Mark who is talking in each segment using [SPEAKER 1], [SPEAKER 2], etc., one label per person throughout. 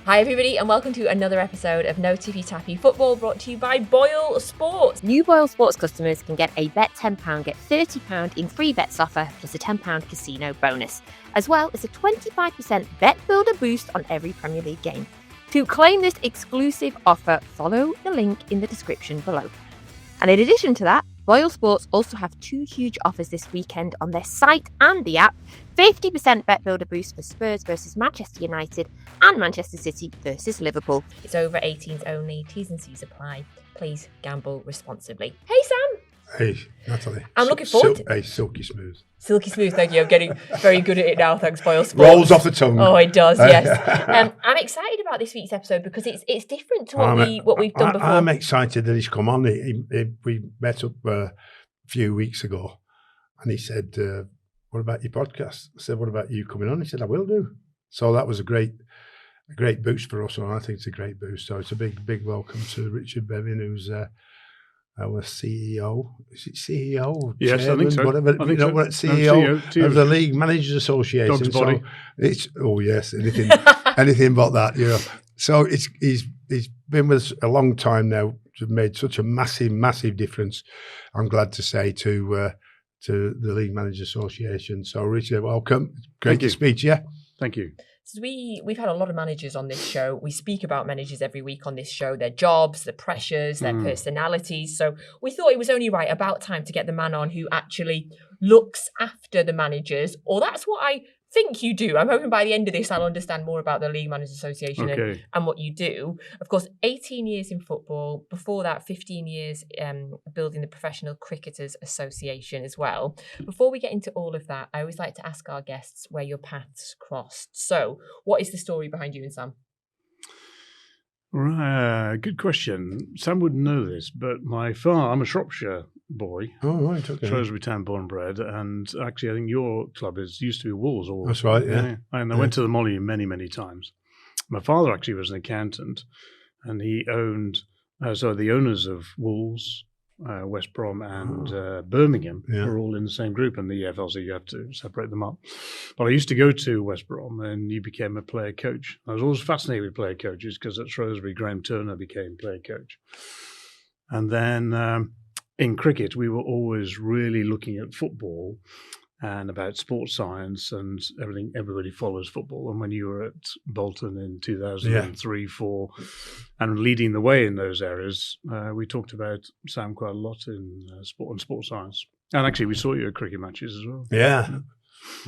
[SPEAKER 1] Hi everybody and welcome to another episode of No Tippy Tappy Football, brought to you by Boyle Sports.
[SPEAKER 2] New Boyle Sports customers can get a bet £10, get £30 in free bets offer plus a £10 casino bonus, as well as a 25% bet builder boost on every Premier League game. To claim this exclusive offer, follow the link in the description below. And in addition to that, Boyle Sports also have two huge offers this weekend on their site and the app. 50% bet builder boost for Spurs versus Manchester United and Manchester City versus Liverpool.
[SPEAKER 1] It's over 18s only, T's and C's apply. Please gamble responsibly. Hey Sam!
[SPEAKER 3] Hey Natalie.
[SPEAKER 1] I'm looking forward to...
[SPEAKER 3] Hey, silky smooth.
[SPEAKER 1] Silky smooth, thank you. I'm getting very good at it now, thanks Boyle Sports.
[SPEAKER 3] Rolls off the tongue.
[SPEAKER 1] Oh, it does, yes. I'm excited about this week's episode because it's different to what we've done before.
[SPEAKER 3] I'm excited that he's come on. We met up a few weeks ago and he said, what about your podcast? I said, what about you coming on? He said, I will do. So that was a great boost for us, and I think it's a great boost. So it's a big welcome to Richard Bevan, who's our CEO. Is it CEO?
[SPEAKER 4] Yes,
[SPEAKER 3] Chairman,
[SPEAKER 4] I think so.
[SPEAKER 3] Whatever.
[SPEAKER 4] I think
[SPEAKER 3] so. CEO of the League Managers Association.
[SPEAKER 4] Dog's body.
[SPEAKER 3] So it's anything but that, you know. So he's been with us a long time now. Made such a massive difference. I'm glad to say to the League Managers Association. So Richard, welcome. Great to speak to you.
[SPEAKER 4] Thank you.
[SPEAKER 1] So we've had a lot of managers on this show. We speak about managers every week on this show, their jobs, their pressures, their personalities. So we thought it was only right, about time to get the man on who actually looks after the managers, or that's what I think you do. I'm hoping by the end of this I'll understand more about the League Managers Association and what you do. Of course, 18 years in football. Before that, 15 years building the Professional Cricketers Association as well. Before we get into all of that, I always like to ask our guests where your paths crossed. So what is the story behind you and Sam?
[SPEAKER 4] Right, good question. Sam wouldn't know this, but I'm a Shropshire boy.
[SPEAKER 3] Oh, right, okay.
[SPEAKER 4] Shrewsbury Town born and bred, and actually I think your club used to be Wolves.
[SPEAKER 3] That's right, yeah.
[SPEAKER 4] And I went to the Molly many times. My father actually was an accountant, and he owned, the owners of Wolves, West Brom and Birmingham were all in the same group, and the EFL, so you have to separate them up. But I used to go to West Brom, and you became a player coach. I was always fascinated with player coaches because at Shrewsbury, Graham Turner became player coach. And then in cricket, we were always really looking at football and about sports science and everything. Everybody follows football. And when you were at Bolton in 2003, 4, and leading the way in those areas, we talked about Sam quite a lot in sport and sports science. And actually, we saw you at cricket matches as well.
[SPEAKER 3] Yeah,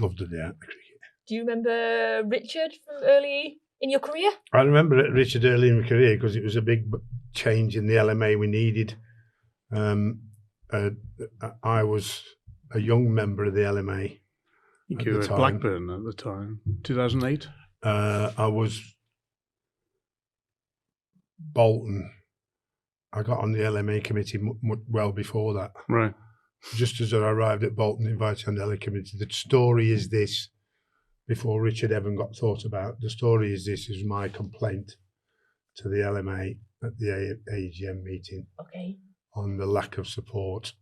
[SPEAKER 3] loved it. Yeah, cricket.
[SPEAKER 1] Do you remember Richard from early in your career?
[SPEAKER 3] I remember Richard early in my career because it was a big change in the LMA we needed. I was a young member of the LMA.
[SPEAKER 4] I think you were at Blackburn at the time, 2008?
[SPEAKER 3] I was Bolton. I got on the LMA committee well before that.
[SPEAKER 4] Right.
[SPEAKER 3] Just as I arrived at Bolton, invited on the LMA committee. The story is this, before Richard Bevan got thought about, the story is this, is my complaint to the LMA at the AGM meeting.
[SPEAKER 1] Okay.
[SPEAKER 3] On the lack of support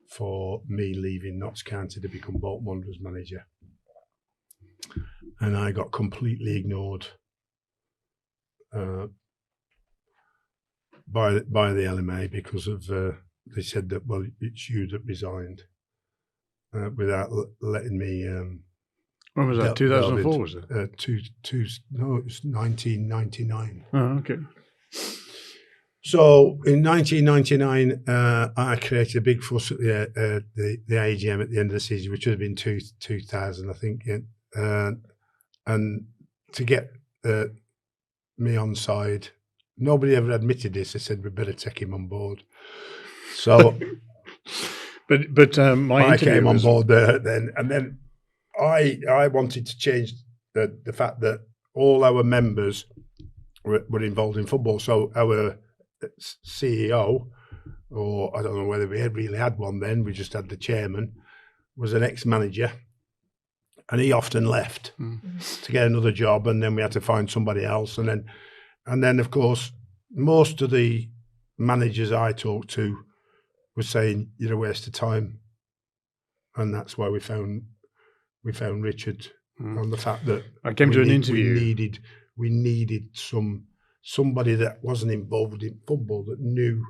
[SPEAKER 3] for me leaving Notts County to become Bolton Wanderers manager. And I got completely ignored by the LMA because of, they said that, well, it's you that resigned without letting me...
[SPEAKER 4] when was that, 2004 was it?
[SPEAKER 3] No, it was 1999.
[SPEAKER 4] Oh, okay.
[SPEAKER 3] So in 1999, I created a big fuss at the AGM at the end of the season, which would have been 2000, I think. And to get me on side, nobody ever admitted this. They said we better take him on board. So,
[SPEAKER 4] but
[SPEAKER 3] I came on board there then, and then I wanted to change the fact that all our members were involved in football. So our CEO, or I don't know whether we really had one then, we just had the chairman, was an ex-manager, and he often left to get another job, and then we had to find somebody else, and then of course most of the managers I talked to were saying you're a waste of time, and that's why we found Richard on the fact that
[SPEAKER 4] I came to an interview.
[SPEAKER 3] we needed somebody that wasn't involved in football that knew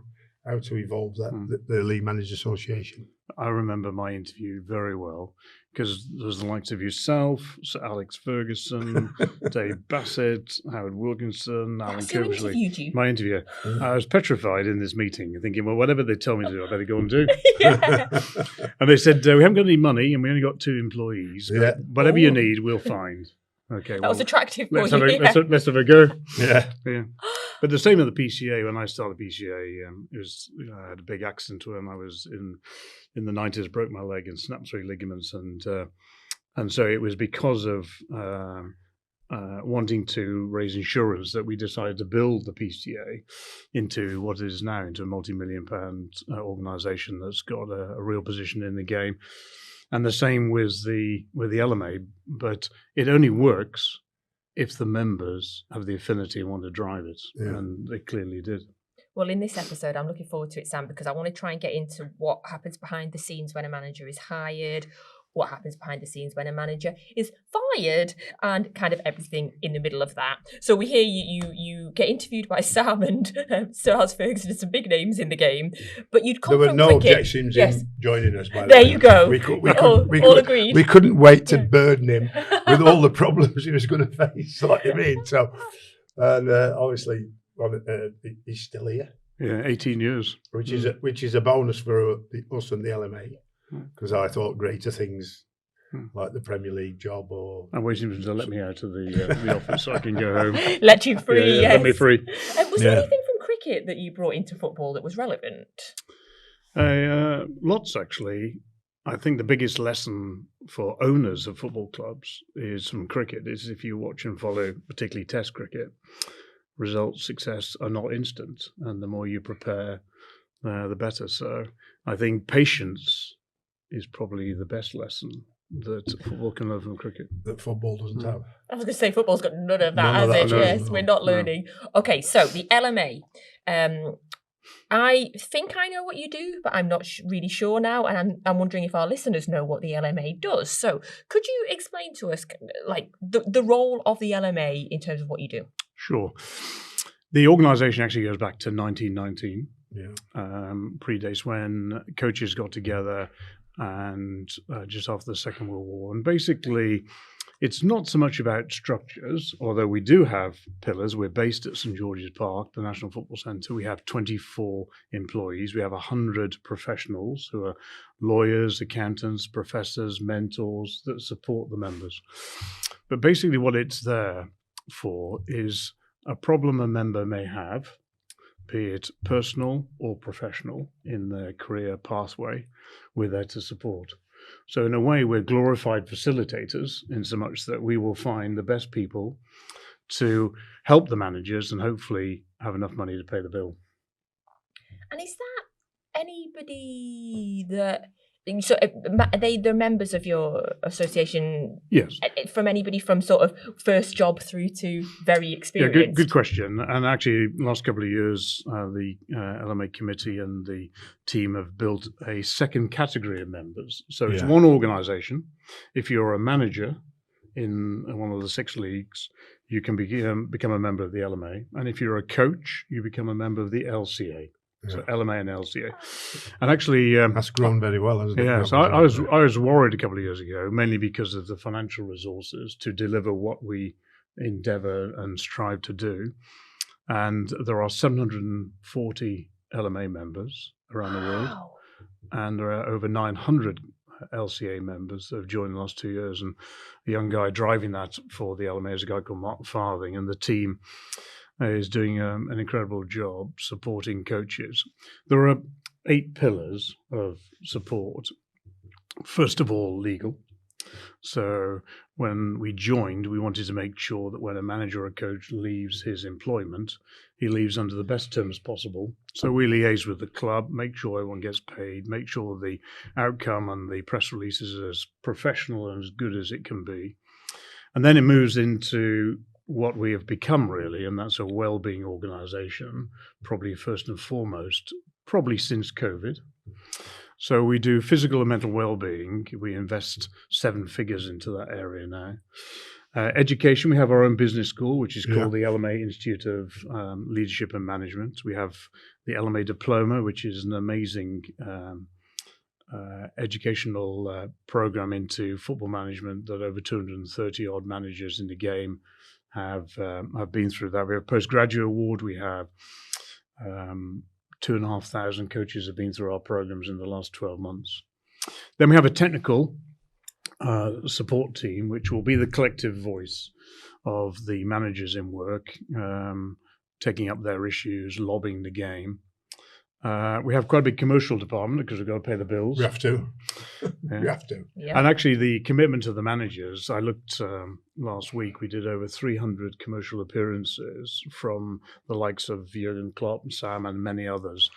[SPEAKER 3] how to evolve the League Managers Association.
[SPEAKER 4] I remember my interview very well because there's the likes of yourself, Sir Alex Ferguson, Dave Bassett, Howard Wilkinson, Alan
[SPEAKER 1] Who
[SPEAKER 4] Kirsley.
[SPEAKER 1] interviewed you?
[SPEAKER 4] My interviewer. I was petrified in this meeting, thinking, well, whatever they tell me to do, I better go and do. And they said, we haven't got any money and we only got 2 employees. But whatever you need, we'll find. Okay,
[SPEAKER 1] that was attractive for
[SPEAKER 4] let's
[SPEAKER 1] you.
[SPEAKER 4] Let's have a go.
[SPEAKER 3] Yeah.
[SPEAKER 4] But the same at the PCA. When I started PCA, it was I had a big accident when I was in the 90s, broke my leg and snapped 3 ligaments, and so it was because of wanting to raise insurance that we decided to build the PCA into what it is now, into a multi-million-pound organisation that's got a real position in the game. And the same with the LMA, but it only works if the members have the affinity and want to drive it, and they clearly did.
[SPEAKER 1] Well, in this episode, I'm looking forward to it, Sam, because I want to try and get into what happens behind the scenes when a manager is hired, what happens behind the scenes when a manager is fired, and kind of everything in the middle of that. So we hear you get interviewed by Sam and Sir Alex Ferguson, some big names in the game, but you'd come
[SPEAKER 3] There were
[SPEAKER 1] from
[SPEAKER 3] no
[SPEAKER 1] cricket.
[SPEAKER 3] objections in joining us, by the
[SPEAKER 1] There
[SPEAKER 3] way.
[SPEAKER 1] you go.
[SPEAKER 3] We
[SPEAKER 1] Agreed.
[SPEAKER 3] We couldn't wait to burden him with all the problems he was going to face. Like you mean? So, and obviously, he's still here.
[SPEAKER 4] Yeah, 18 years.
[SPEAKER 3] Which is a bonus for us and the LMA, because I thought greater things like the Premier League job or...
[SPEAKER 4] I'm waiting for him to let me out of the office so I can go home.
[SPEAKER 1] Let you free, yes.
[SPEAKER 4] Let me free.
[SPEAKER 1] Was there anything from cricket that you brought into football that was relevant?
[SPEAKER 4] Lots, actually. I think the biggest lesson for owners of football clubs is from cricket, is if you watch and follow, particularly Test cricket, results, success are not instant, and the more you prepare, the better. So I think patience is probably the best lesson that football can learn from cricket.
[SPEAKER 3] That football doesn't have.
[SPEAKER 1] I was going to say football's got none of that,
[SPEAKER 3] None of
[SPEAKER 1] has
[SPEAKER 3] that,
[SPEAKER 1] it?
[SPEAKER 3] no,
[SPEAKER 1] Yes,
[SPEAKER 3] no,
[SPEAKER 1] we're not learning. Okay, so the LMA. I think I know what you do, but I'm not really sure now, and I'm wondering if our listeners know what the LMA does. So could you explain to us, like, the role of the LMA in terms of what you do?
[SPEAKER 4] Sure. The organisation actually goes back to 1919. Predates when coaches got together and just after the Second World War. And basically, it's not so much about structures, although we do have pillars. We're based at St George's Park, the National Football Centre. We have 24 employees. We have 100 professionals who are lawyers, accountants, professors, mentors that support the members. But basically what it's there for is a problem a member may have, be it personal or professional in their career pathway, we're there to support. So in a way, we're glorified facilitators in so much that we will find the best people to help the managers and hopefully have enough money to pay the bill.
[SPEAKER 1] And is that anybody that... So they're members of your association?
[SPEAKER 4] Yes.
[SPEAKER 1] From anybody from sort of first job through to very experienced?
[SPEAKER 4] Yeah, good question. And actually, last couple of years, the LMA committee and the team have built a second category of members. So it's one organisation. If you're a manager in one of the 6 leagues, you can become a member of the LMA. And if you're a coach, you become a member of the LCA. So LMA and LCA, and actually
[SPEAKER 3] that's grown very well, hasn't it?
[SPEAKER 4] Yeah. So I was worried a couple of years ago, mainly because of the financial resources to deliver what we endeavour and strive to do. And there are 740 LMA members around the world, and there are over 900 LCA members that have joined in the last 2 years. And the young guy driving that for the LMA is a guy called Mark Farthing, and the team is doing an incredible job supporting coaches. There are 8 pillars of support. First of all, legal. So when we joined, we wanted to make sure that when a manager or a coach leaves his employment, he leaves under the best terms possible. So we liaise with the club, make sure everyone gets paid, make sure the outcome and the press release is as professional and as good as it can be. And then it moves into what we have become, really, and that's a well-being organisation, probably first and foremost, probably since COVID. So we do physical and mental well-being. We invest 7 figures into that area now. Education, we have our own business school, which is called the LMA Institute of Leadership and Management. We have the LMA Diploma, which is an amazing educational program into football management that over 230 odd managers in the game have been through that. We have a postgraduate award. We have 2,500 coaches have been through our programs in the last 12 months. Then we have a technical support team, which will be the collective voice of the managers in work, taking up their issues, lobbying the game. We have quite a big commercial department because we've got to pay the bills.
[SPEAKER 3] We have to.
[SPEAKER 4] Yeah.
[SPEAKER 3] We have to.
[SPEAKER 1] Yeah.
[SPEAKER 4] And actually, the commitment of the managers, I looked last week, we did over 300 commercial appearances from the likes of Jurgen Klopp, Sam, and many others.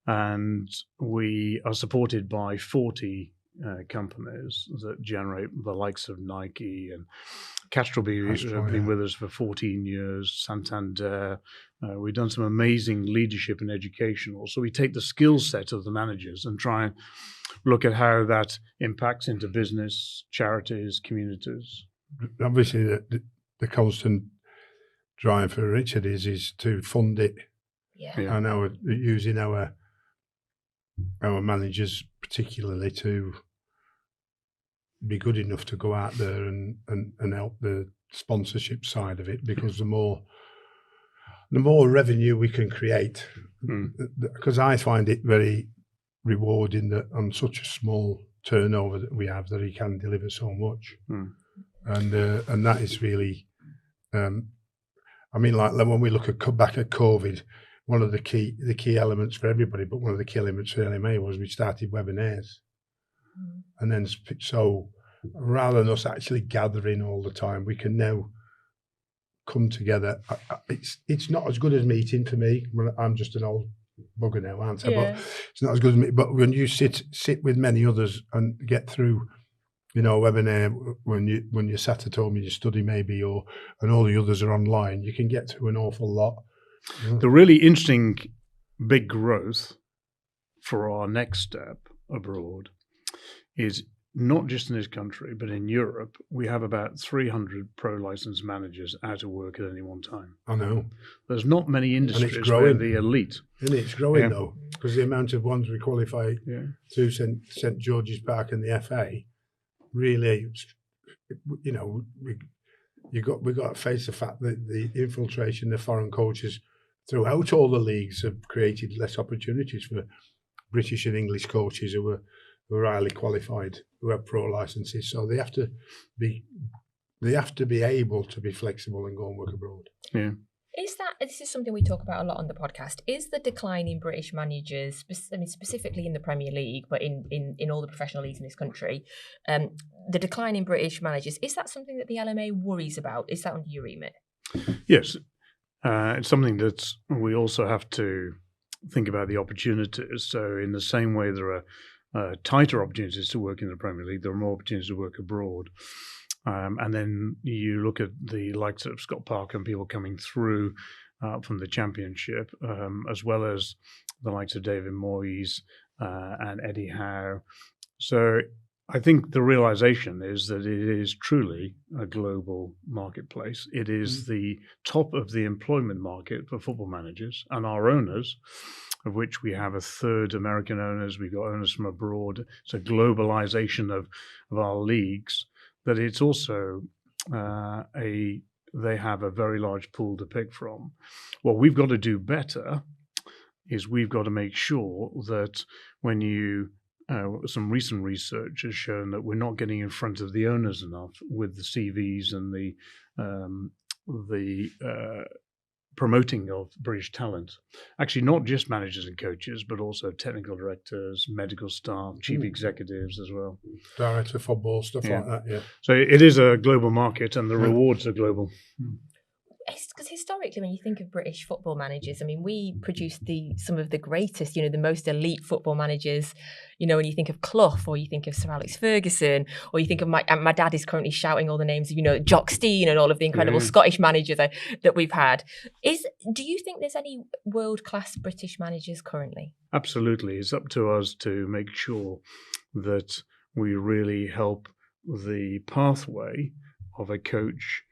[SPEAKER 4] And we are supported by 40 companies that generate the likes of Nike and Castrol have been with us for 14 years, Santander. We've done some amazing leadership and educational. So we take the skill set of the managers and try and look at how that impacts into business, charities, communities.
[SPEAKER 3] Obviously, the constant drive for Richard is to fund it.
[SPEAKER 1] Yeah.
[SPEAKER 3] And using our managers particularly to be good enough to go out there and help the sponsorship side of it, because the more revenue we can create, because I find it very rewarding that on such a small turnover that we have, that he can deliver so much. And that is really I mean, like when we look back at COVID, one of the key elements for everybody, but one of the key elements for LMA was we started webinars. And then, so rather than us actually gathering all the time, we can now come together. It's not as good as meeting for me. I'm just an old bugger now, aren't I?
[SPEAKER 1] Yeah.
[SPEAKER 3] But it's not as good as me. But when you sit with many others and get through, you know, a webinar, when you're sat at home and you study maybe, and all the others are online, you can get through an awful lot.
[SPEAKER 4] The really interesting big growth for our next step abroad is not just in this country, but in Europe. We have about 300 pro licensed managers out of work at any one time.
[SPEAKER 3] I know.
[SPEAKER 4] There's not many industries
[SPEAKER 3] it's
[SPEAKER 4] where
[SPEAKER 3] growing.
[SPEAKER 4] the elite.
[SPEAKER 3] And it's growing though, because the amount of ones we qualify to St George's Park and the FA, really, you know, we got to face the fact that the infiltration of foreign coaches throughout all the leagues have created less opportunities for British and English coaches who are highly qualified, who have pro licenses. So they have to be able to be flexible and go and work abroad.
[SPEAKER 4] Yeah.
[SPEAKER 1] This is something we talk about a lot on the podcast, is the decline in British managers, I mean, specifically in the Premier League, but in all the professional leagues in this country, the decline in British managers, is that something that the LMA worries about? Is that under your remit?
[SPEAKER 4] Yes. It's something that we also have to think about the opportunities. So in the same way there are tighter opportunities to work in the Premier League, there are more opportunities to work abroad. And then you look at the likes of Scott Parker and people coming through from the Championship, as well as the likes of David Moyes and Eddie Howe. So I think the realization is that it is truly a global marketplace. It is the top of the employment market for football managers and our owners, of which we have a third American owners. We've got owners from abroad. It's a globalization of our leagues. That it's also they have a very large pool to pick from. What we've got to do better is we've got to make sure that when some recent research has shown that we're not getting in front of the owners enough with the CVs and the promoting of British talent. Actually, not just managers and coaches, but also technical directors, medical staff, chief executives as well.
[SPEAKER 3] Director of football, stuff like that, yeah.
[SPEAKER 4] So it is a global market and the rewards are global.
[SPEAKER 1] Because historically, when you think of British football managers, I mean, we produced some of the greatest, the most elite football managers. When you think of Clough, or you think of Sir Alex Ferguson, or you think of my dad is currently shouting all the names of, Jock Stein and all of the incredible Scottish managers that we've had. Do you think there's any world-class British managers currently?
[SPEAKER 4] Absolutely. It's up to us to make sure that we really help the pathway of a coach.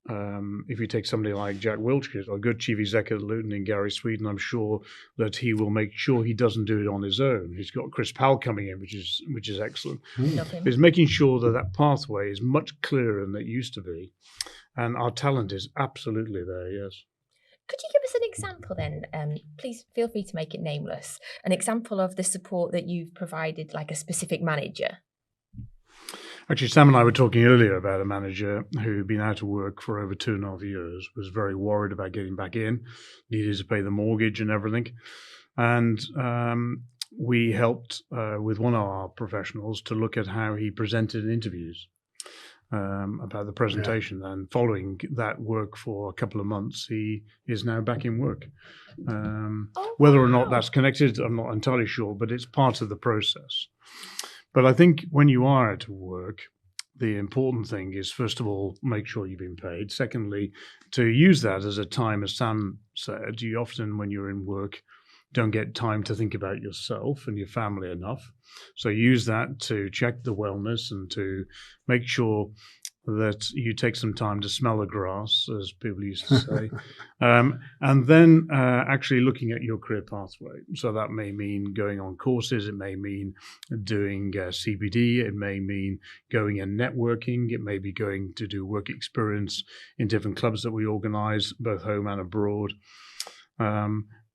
[SPEAKER 4] If you take somebody like Jack Wilshere, a good chief executive at Luton in Gary Sweden, I'm sure that he will make sure he doesn't do it on his own. He's got Chris Powell coming in, which is excellent. He's making sure that pathway is much clearer than it used to be, and our talent is absolutely there. Yes.
[SPEAKER 1] Could you give us an example then? Please feel free to make it nameless. An example of the support that you've provided, like a specific manager.
[SPEAKER 4] Actually, Sam and I were talking earlier about a manager who'd been out of work for over 2.5 years, was very worried about getting back in, needed to pay the mortgage and everything. And we helped with one of our professionals to look at how he presented in interviews about the presentation. Yeah. And following that work for a couple of months, he is now back in work. Whether or not that's connected, I'm not entirely sure, but it's part of the process. But I think when you are out of work, the important thing is, first of all, make sure you've been paid. Secondly, to use that as a time, as Sam said, you often, when you're in work, don't get time to think about yourself and your family enough. So use that to check the wellness and to make sure that you take some time to smell the grass, as people used to say, and then actually looking at your career pathway. So that may mean going on courses, it may mean doing CPD, it may mean going and networking, it may be going to do work experience in different clubs that we organise, both home and abroad.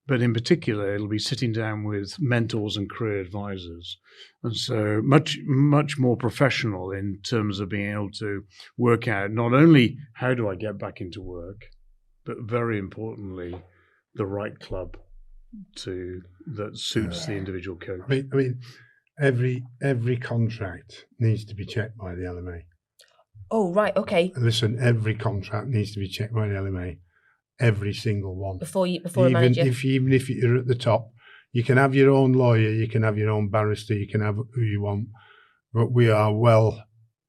[SPEAKER 4] But in particular, it'll be sitting down with mentors and career advisors. And so much more professional in terms of being able to work out not only how do I get back into work, but very importantly, the right club that suits the individual coach.
[SPEAKER 3] I mean, every contract needs to be checked by the LMA.
[SPEAKER 1] Oh, right, okay.
[SPEAKER 3] Listen, every contract needs to be checked by the LMA. Every single one. Before
[SPEAKER 1] a manager.
[SPEAKER 3] Even if you're at the top, you can have your own lawyer, you can have your own barrister, you can have who you want. But we are well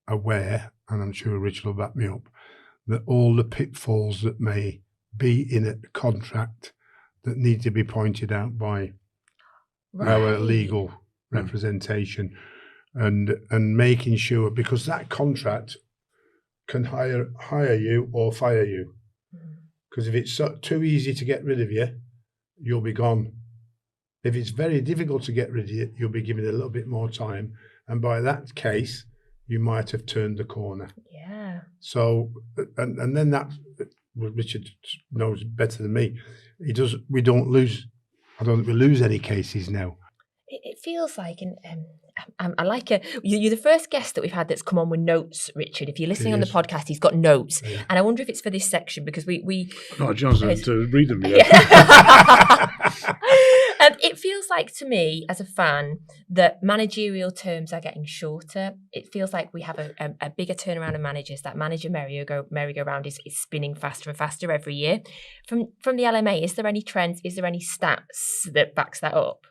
[SPEAKER 3] aware, and I'm sure Richard will back me up, that all the pitfalls that may be in a contract that need to be pointed out by our legal representation, and making sure, because that contract can hire you or fire you. Because if it's too easy to get rid of you, you'll be gone. If it's very difficult to get rid of you, you'll be given a little bit more time. And by that case, you might have turned the corner.
[SPEAKER 1] Yeah.
[SPEAKER 3] So, and then that, well, Richard knows better than me. We don't lose, I don't think we lose any cases now.
[SPEAKER 1] It feels like, I like it. You're the first guest that we've had that's come on with notes, Richard. If you're listening on the podcast, he's got notes. Yeah. And I wonder if it's for this section, because we
[SPEAKER 4] not a chance to read them yet.
[SPEAKER 1] It feels like to me, as a fan, that managerial terms are getting shorter. It feels like we have a bigger turnaround of managers. That manager merry-go-round is spinning faster and faster every year. From the LMA, is there any trends? Is there any stats that backs that up?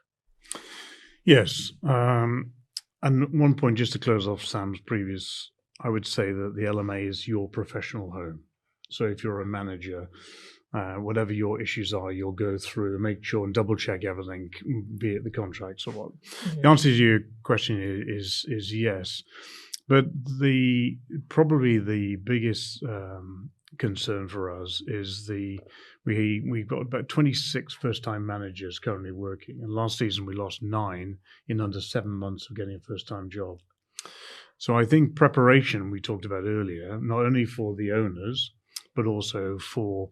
[SPEAKER 4] Yes. And one point, just to close off Sam's previous, I would say that the LMA is your professional home. So if you're a manager, whatever your issues are, you'll go through and make sure and double check everything, be it the contracts or what. Mm-hmm. The answer to your question is yes. But probably the biggest concern for us is we've got about 26 first-time managers currently working, and last season we lost 9 in under 7 months of getting a first-time job. So I think preparation we talked about earlier, not only for the owners but also for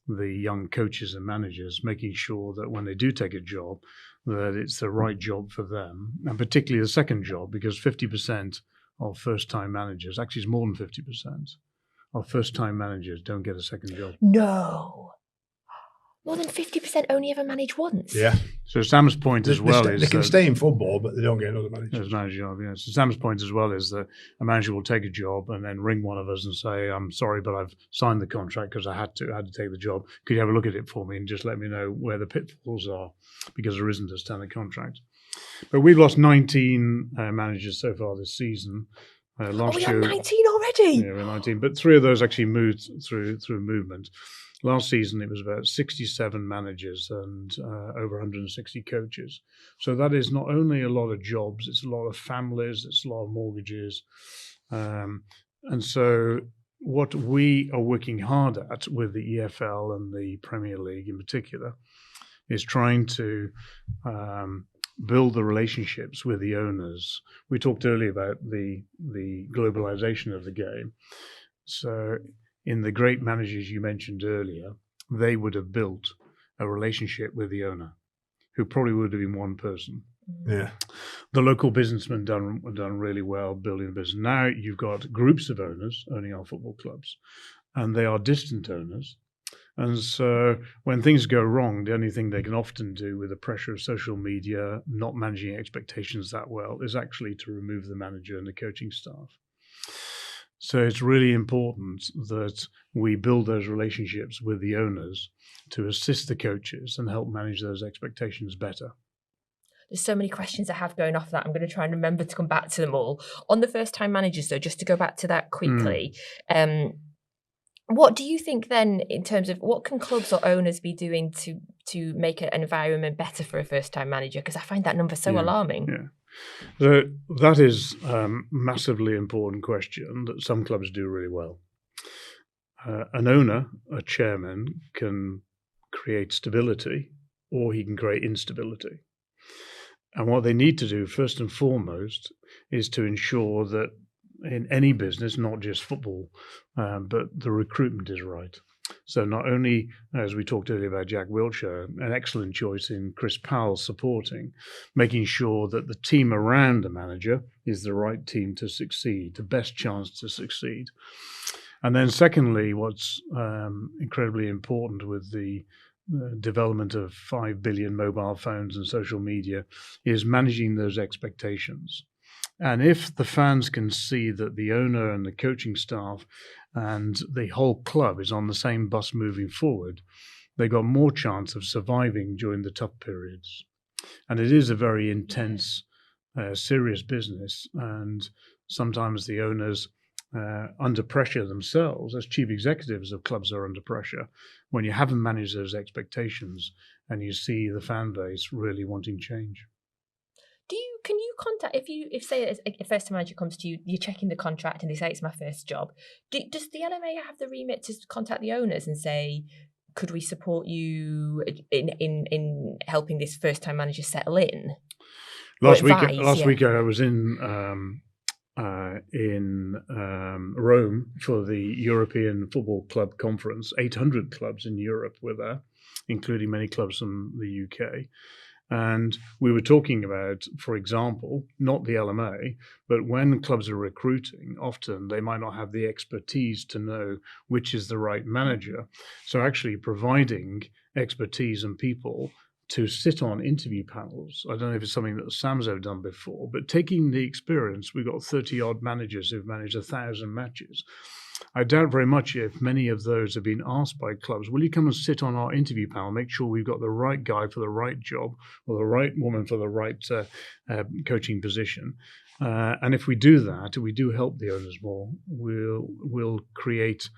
[SPEAKER 4] the young coaches and managers, making sure that when they do take a job that it's the right job for them, and particularly the second job, because 50% of first-time managers, actually it's more than 50%, of first-time managers don't get a second job.
[SPEAKER 1] No. More than 50% only ever manage once.
[SPEAKER 3] Yeah.
[SPEAKER 4] So Sam's point as well is
[SPEAKER 3] they can stay in football, but they don't get another manager.
[SPEAKER 4] Job, yeah. So Sam's point as well is that a manager will take a job and then ring one of us and say, "I'm sorry, but I've signed the contract because I had to take the job. Could you have a look at it for me and just let me know where the pitfalls are, because there isn't a standard contract." But we've lost 19 managers so far this season. Last year,
[SPEAKER 1] 19 already?
[SPEAKER 4] Yeah, we're 19. But 3 of those actually moved through movement. Last season, it was about 67 managers and over 160 coaches. So that is not only a lot of jobs, it's a lot of families, it's a lot of mortgages. And so what we are working hard at with the EFL and the Premier League in particular is trying to build the relationships with the owners. We talked earlier about the globalization of the game. So in the great managers you mentioned earlier, they would have built a relationship with the owner, who probably would have been one person.
[SPEAKER 3] Yeah.
[SPEAKER 4] The local businessmen done really well building the business. Now you've got groups of owners owning our football clubs, and they are distant owners. And so when things go wrong, the only thing they can often do with the pressure of social media, not managing expectations that well, is actually to remove the manager and the coaching staff. So it's really important that we build those relationships with the owners to assist the coaches and help manage those expectations better.
[SPEAKER 1] There's so many questions I have going off that. I'm going to try and remember to come back to them all. On the first-time managers, though, just to go back to that quickly, what do you think then in terms of what can clubs or owners be doing to make an environment better for a first-time manager? Because I find that number so alarming.
[SPEAKER 4] Yeah. So that is a massively important question that some clubs do really well. An owner, a chairman, can create stability or he can create instability. And what they need to do first and foremost is to ensure that in any business, not just football, but the recruitment is right. So not only, as we talked earlier about Jack Wilshere, an excellent choice in Chris Powell supporting, making sure that the team around the manager is the right team to succeed, the best chance to succeed. And then secondly, what's incredibly important with the development of 5 billion mobile phones and social media is managing those expectations. And if the fans can see that the owner and the coaching staff and the whole club is on the same bus moving forward, they've got more chance of surviving during the tough periods. And it is a very intense, serious business. And sometimes the owners under pressure themselves, as chief executives of clubs are under pressure, when you haven't managed those expectations and you see the fan base really wanting change.
[SPEAKER 1] Can you contact, if say a first time manager comes to you, you're checking the contract and they say it's my first job, does the LMA have the remit to contact the owners and say, could we support you in helping this first time manager settle in?
[SPEAKER 4] Last week I was in Rome for the European Football Club Conference. 800 clubs in Europe were there, including many clubs from the UK. And we were talking about, for example, not the LMA, but when clubs are recruiting, often they might not have the expertise to know which is the right manager. So actually providing expertise and people to sit on interview panels. I don't know if it's something that Sam's ever done before, but taking the experience, we've got 30-odd managers who've managed 1,000 matches. I doubt very much if many of those have been asked by clubs, will you come and sit on our interview panel, make sure we've got the right guy for the right job or the right woman for the right coaching position. And if we do that, if we do help the owners more, we'll create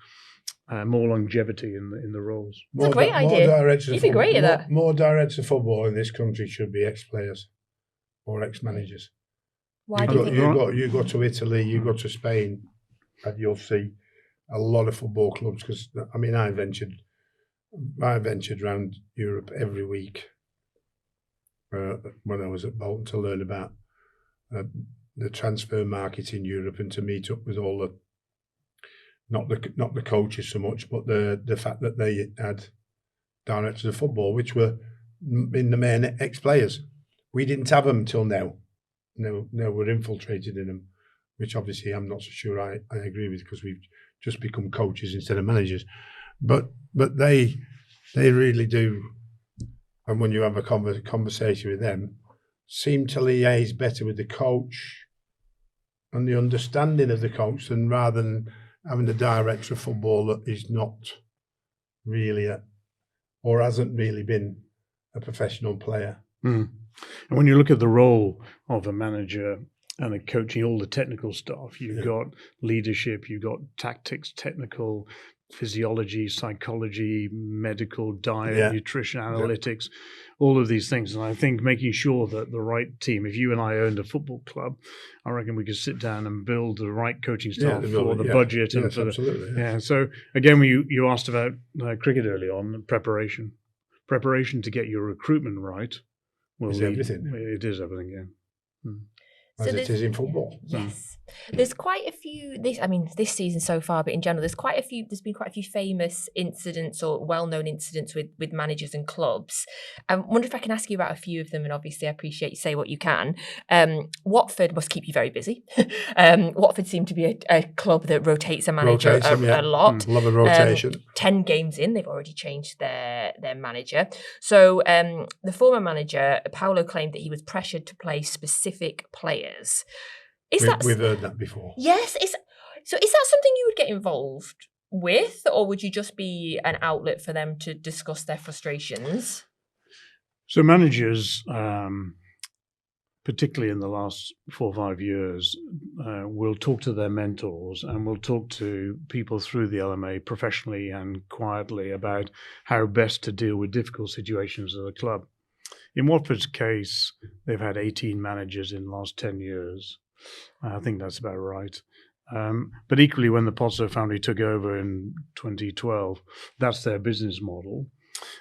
[SPEAKER 4] more longevity in the roles.
[SPEAKER 1] It's a great idea. You'd be great at that.
[SPEAKER 3] More directors of football in this country should be ex-players or ex-managers.
[SPEAKER 1] Why do you think
[SPEAKER 3] you go to Italy, you go to Spain, and you'll see a lot of football clubs. Because I mean, I ventured around Europe every week when I was at Bolton to learn about the transfer market in Europe and to meet up with all the not the coaches so much, but the fact that they had directors of football, which were in the main ex-players. We didn't have them till now. Now we're infiltrated in them, which obviously I'm not so sure I agree with, because we've just become coaches instead of managers. But they really do, and when you have a conversation with them, seem to liaise better with the coach and the understanding of the coach than rather than having the director of football that is not really or hasn't really been a professional player.
[SPEAKER 4] Mm. And when you look at the role of a manager and a coaching, all the technical stuff, you've got leadership, you've got tactics, technical, physiology, psychology, medical, diet, nutrition, analytics, all of these things. And I think making sure that the right team, if you and I owned a football club, I reckon we could sit down and build the right coaching staff for the budget. And for So again, you asked about cricket early on, preparation to get your recruitment right.
[SPEAKER 3] Is everything.
[SPEAKER 4] It is everything, yeah.
[SPEAKER 3] As it is in football.
[SPEAKER 1] Yes. There's quite a few this season so far, but in general, there's been quite a few famous incidents or well-known incidents with managers and clubs. I wonder if I can ask you about a few of them, and obviously I appreciate you say what you can. Watford must keep you very busy. Watford seem to be a club that rotates a manager a lot.
[SPEAKER 3] Love a rotation.
[SPEAKER 1] 10 games in, they've already changed their manager. So the former manager, Paolo, claimed that he was pressured to play specific players.
[SPEAKER 3] We've heard that before.
[SPEAKER 1] Yes. Is that something you would get involved with, or would you just be an outlet for them to discuss their frustrations?
[SPEAKER 4] So managers, particularly in the last 4 or 5 years, will talk to their mentors and will talk to people through the LMA professionally and quietly about how best to deal with difficult situations at the club. In Watford's case, they've had 18 managers in the last 10 years. I think that's about right. But equally, when the Pozzo family took over in 2012, that's their business model.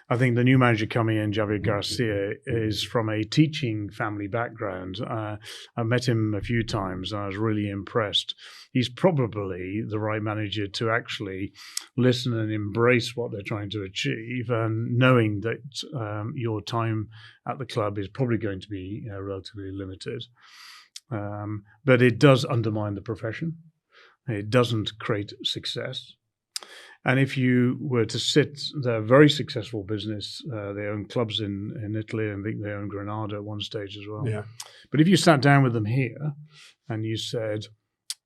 [SPEAKER 4] I think the new manager coming in, Javier Garcia, is from a teaching family background. I met him a few times and I was really impressed. He's probably the right manager to actually listen and embrace what they're trying to achieve, and knowing that your time at the club is probably going to be relatively limited. But it does undermine the profession. It doesn't create success. And if you were to sit, they're a very successful business. They own clubs in Italy, and I think they own Granada at one stage as well.
[SPEAKER 3] Yeah.
[SPEAKER 4] But if you sat down with them here and you said,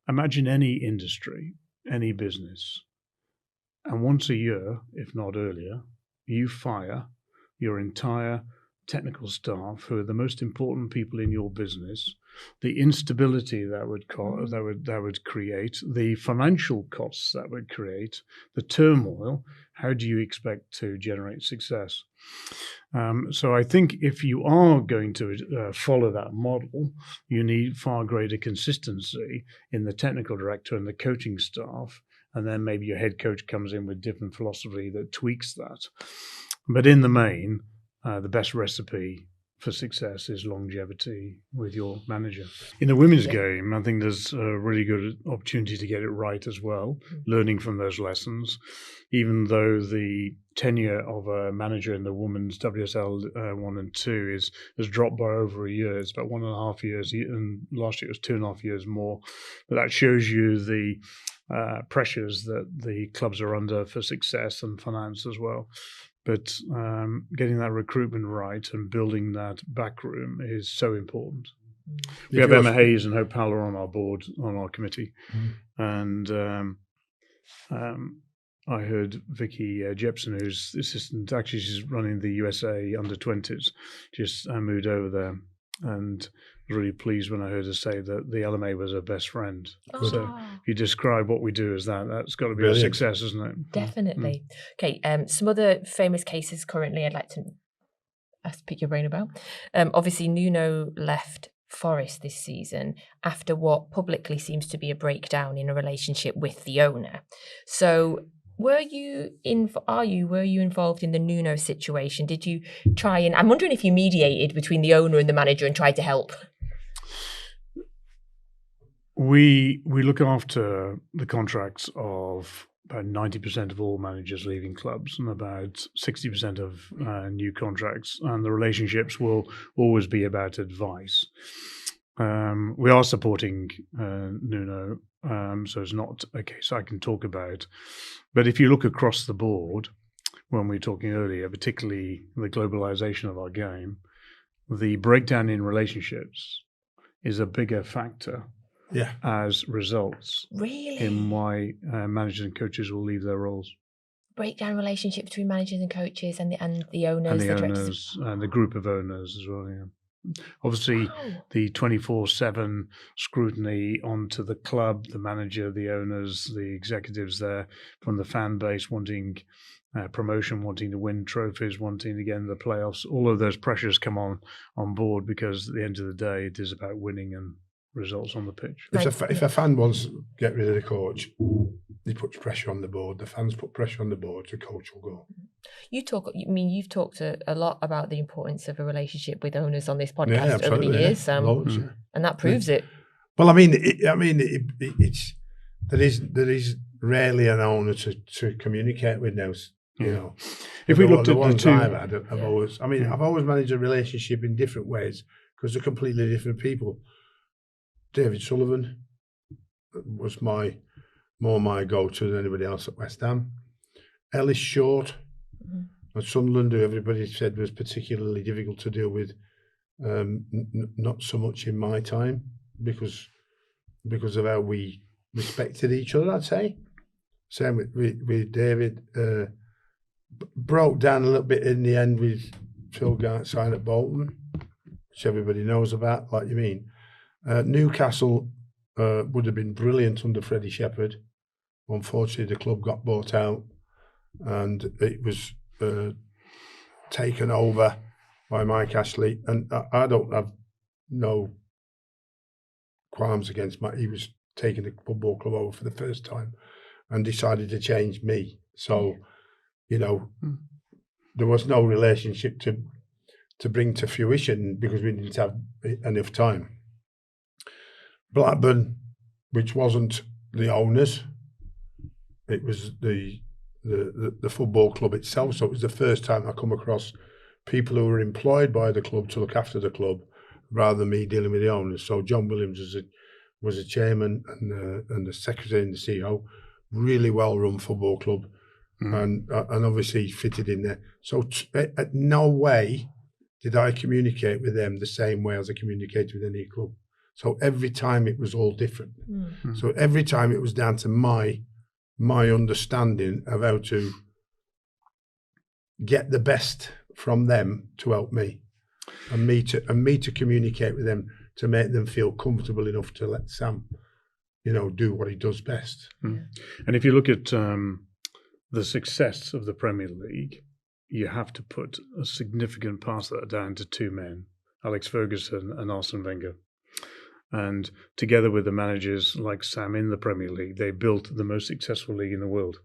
[SPEAKER 4] imagine any industry, any business, and once a year, if not earlier, you fire your entire technical staff, who are the most important people in your business, the instability that would create, the financial costs that would create, the turmoil, how do you expect to generate success? So I think if you are going to follow that model, you need far greater consistency in the technical director and the coaching staff, and then maybe your head coach comes in with different philosophy that tweaks that. But in the main, the best recipe for success is longevity with your manager. In the women's game, I think there's a really good opportunity to get it right as well, learning from those lessons, even though the tenure of a manager in the women's WSL 1 and 2 has dropped by over a year. It's about 1.5 years, and last year it was 2.5 years more. But that shows you the pressures that the clubs are under for success and finance as well. But getting that recruitment right and building that backroom is so important. We have Emma Hayes and Hope Powler on our board, on our committee. And I heard Vicky Jepson, who's assistant, actually she's running the USA under-20s, just moved over there. And really pleased when I heard her say that the LMA was her best friend. So if you describe what we do as that's got to be a success, isn't it?
[SPEAKER 1] Definitely. Okay, some other famous cases currently I'd like to pick your brain about. Obviously, Nuno left Forest this season after what publicly seems to be a breakdown in a relationship with the owner. So were you involved in the Nuno situation? Did you try and, I'm wondering if you mediated between the owner and the manager and tried to help?
[SPEAKER 4] We look after the contracts of about 90% of all managers leaving clubs and about 60% of new contracts, and the relationships will always be about advice. We are supporting Nuno, so it's not a case I can talk about. But if you look across the board, when we were talking earlier, particularly the globalization of our game, the breakdown in relationships is a bigger factor as results in why managers and coaches will leave their roles.
[SPEAKER 1] Breakdown relationship between managers and coaches and the owners.
[SPEAKER 4] And the owners and the group of owners as well, yeah. Obviously,
[SPEAKER 1] Wow.
[SPEAKER 4] the 24/7 scrutiny onto the club, the manager, the owners, the executives there, from the fan base wanting promotion, wanting to win trophies, wanting to get in the playoffs. All of those pressures come on board because at the end of the day, it is about winning and results on the pitch.
[SPEAKER 3] If a fan wants to get rid of the coach, he puts pressure on the board. The fans put pressure on the board. The coach will go.
[SPEAKER 1] You've talked a lot about the importance of a relationship with owners on this
[SPEAKER 3] Yeah,
[SPEAKER 1] podcast over
[SPEAKER 3] absolutely.
[SPEAKER 1] the years,
[SPEAKER 3] Loads, yeah.
[SPEAKER 1] and that proves it.
[SPEAKER 3] Well, it's there is rarely an owner to communicate with now. You know,
[SPEAKER 4] If we looked
[SPEAKER 3] the
[SPEAKER 4] at the
[SPEAKER 3] ones
[SPEAKER 4] two,
[SPEAKER 3] I've had, I've always managed a relationship in different ways because they're completely different people. David Sullivan was more my go-to than anybody else at West Ham. Ellis Short at Sunderland, who everybody said was particularly difficult to deal with, not so much in my time because of how we respected each other, I'd say. Same with David. Broke down a little bit in the end with Phil Gartside at Bolton, which everybody knows about, like you mean. Newcastle would have been brilliant under Freddie Shepherd. Unfortunately, the club got bought out and it was taken over by Mike Ashley. And I don't have no qualms against Mike. He was taking the football club over for the first time and decided to change me. So, you know, there was no relationship to bring to fruition because we didn't have enough time. Blackburn, which wasn't the owners, it was the football club itself. So it was the first time I come across people who were employed by the club to look after the club, rather than me dealing with the owners. So John Williams was a chairman and the secretary and the CEO. Really well run football club, and obviously fitted in there. So at no way did I communicate with them the same way as I communicated with any club. So every time it was all different. So every time it was down to my understanding of how to get the best from them to help me, and me to communicate with them to make them feel comfortable enough to let Sam, you know, do what he does best.
[SPEAKER 4] And if you look at the success of the Premier League, you have to put a significant part of that down to two men, Alex Ferguson and Arsene Wenger. And together with the managers like Sam in the Premier League, they built the most successful league in the world.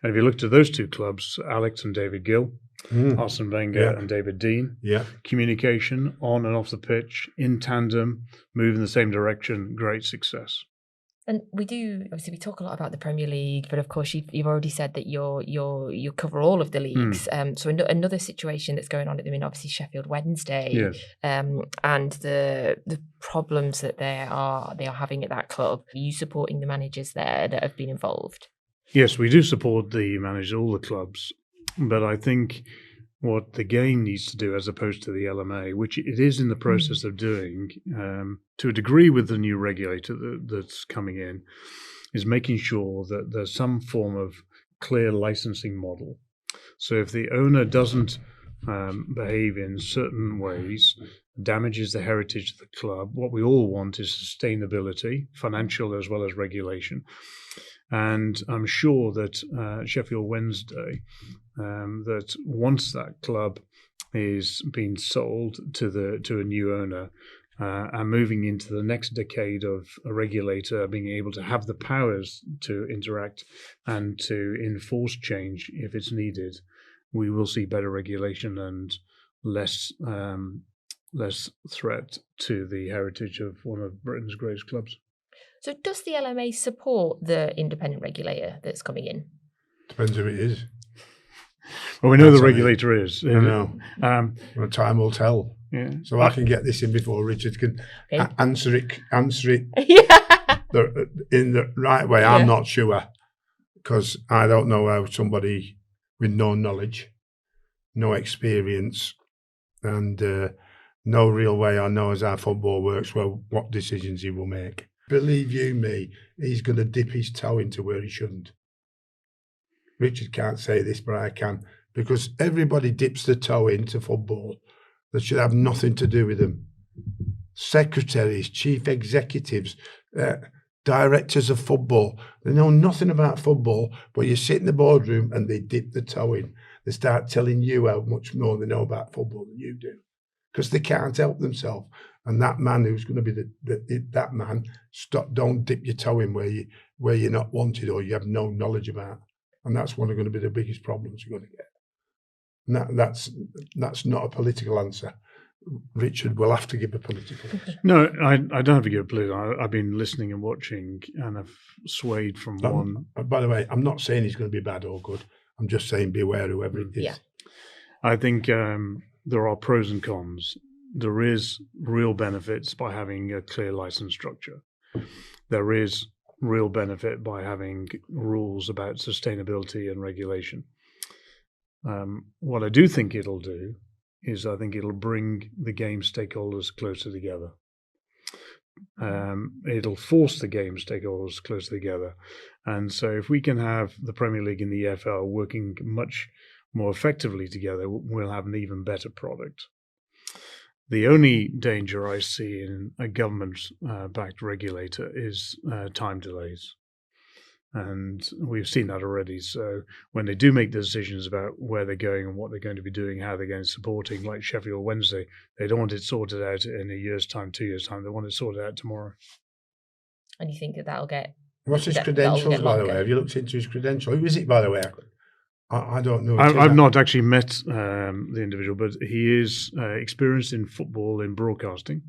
[SPEAKER 4] And if you look at those two clubs, Alex and David Gill, Arsene Wenger and David Dean, communication on and off the pitch, in tandem, move in the same direction, great success.
[SPEAKER 1] And we talk a lot about the Premier League, but of course you've already said that you cover all of the leagues. So another situation that's going on at the minute, obviously Sheffield Wednesday, and the problems that they are having at that club. Are you supporting the managers there that have been involved?
[SPEAKER 4] Yes, we do support the managers, all the clubs, but I think what the game needs to do, as opposed to the LMA, which it is in the process of doing, to a degree with the new regulator that's coming in, is making sure that there's some form of clear licensing model. So if the owner doesn't behave in certain ways, damages the heritage of the club, what we all want is sustainability, financial as well as regulation. And I'm sure that Sheffield Wednesday, that once that club is being sold to a new owner, and moving into the next decade of a regulator being able to have the powers to interact and to enforce change if it's needed, we will see better regulation and less threat to the heritage of one of Britain's greatest clubs.
[SPEAKER 1] So does the LMA support the independent regulator that's coming in?
[SPEAKER 3] Depends who it is.
[SPEAKER 4] Well, we know the regulator is.
[SPEAKER 3] I know. Well, time will tell.
[SPEAKER 4] Yeah.
[SPEAKER 3] So I can get this in before Richard can answer it in the right way. I'm not sure, because I don't know how somebody with no knowledge, no experience, and no real way I know as how football works, well, what decisions he will make. Believe you me, he's going to dip his toe into where he shouldn't. Richard can't say this, but I can, because everybody dips the toe into football that should have nothing to do with them. secretaries, chief executives, directors of football. They know nothing about football, but you sit in the boardroom and they dip the toe in. They start telling you how much more they know about football than you do, because they can't help themselves. And that man who's going to be that man, don't dip your toe in where you're not wanted or you have no knowledge about. And that's one of going to be the biggest problems you're going to get. And that's not a political answer. Richard will have to give a political answer.
[SPEAKER 4] No, I don't have to give a political. I've been listening and watching, and I've swayed from one.
[SPEAKER 3] By the way, I'm not saying he's going to be bad or good. I'm just saying beware whoever it is.
[SPEAKER 1] Yeah.
[SPEAKER 4] I think there are pros and cons. There is real benefits by having a clear license structure. There is real benefit by having rules about sustainability and regulation. What I do think it'll do is I think it'll bring the game stakeholders closer together. It'll force the game stakeholders closer together. And so if we can have the Premier League and the EFL working much more effectively together, we'll have an even better product. The only danger I see in a government-backed regulator is time delays. And we've seen that already. So when they do make the decisions about where they're going and what they're going to be doing, how they're going to be supporting, like Sheffield Wednesday, they don't want it sorted out in a year's time, 2 years' time. They want it sorted out tomorrow.
[SPEAKER 1] And you think that'll get...
[SPEAKER 3] What's his credentials, by the way? Have you looked into his credentials? Who is it, by the way? I don't know.
[SPEAKER 4] I've not actually met the individual, but he is experienced in football, in broadcasting,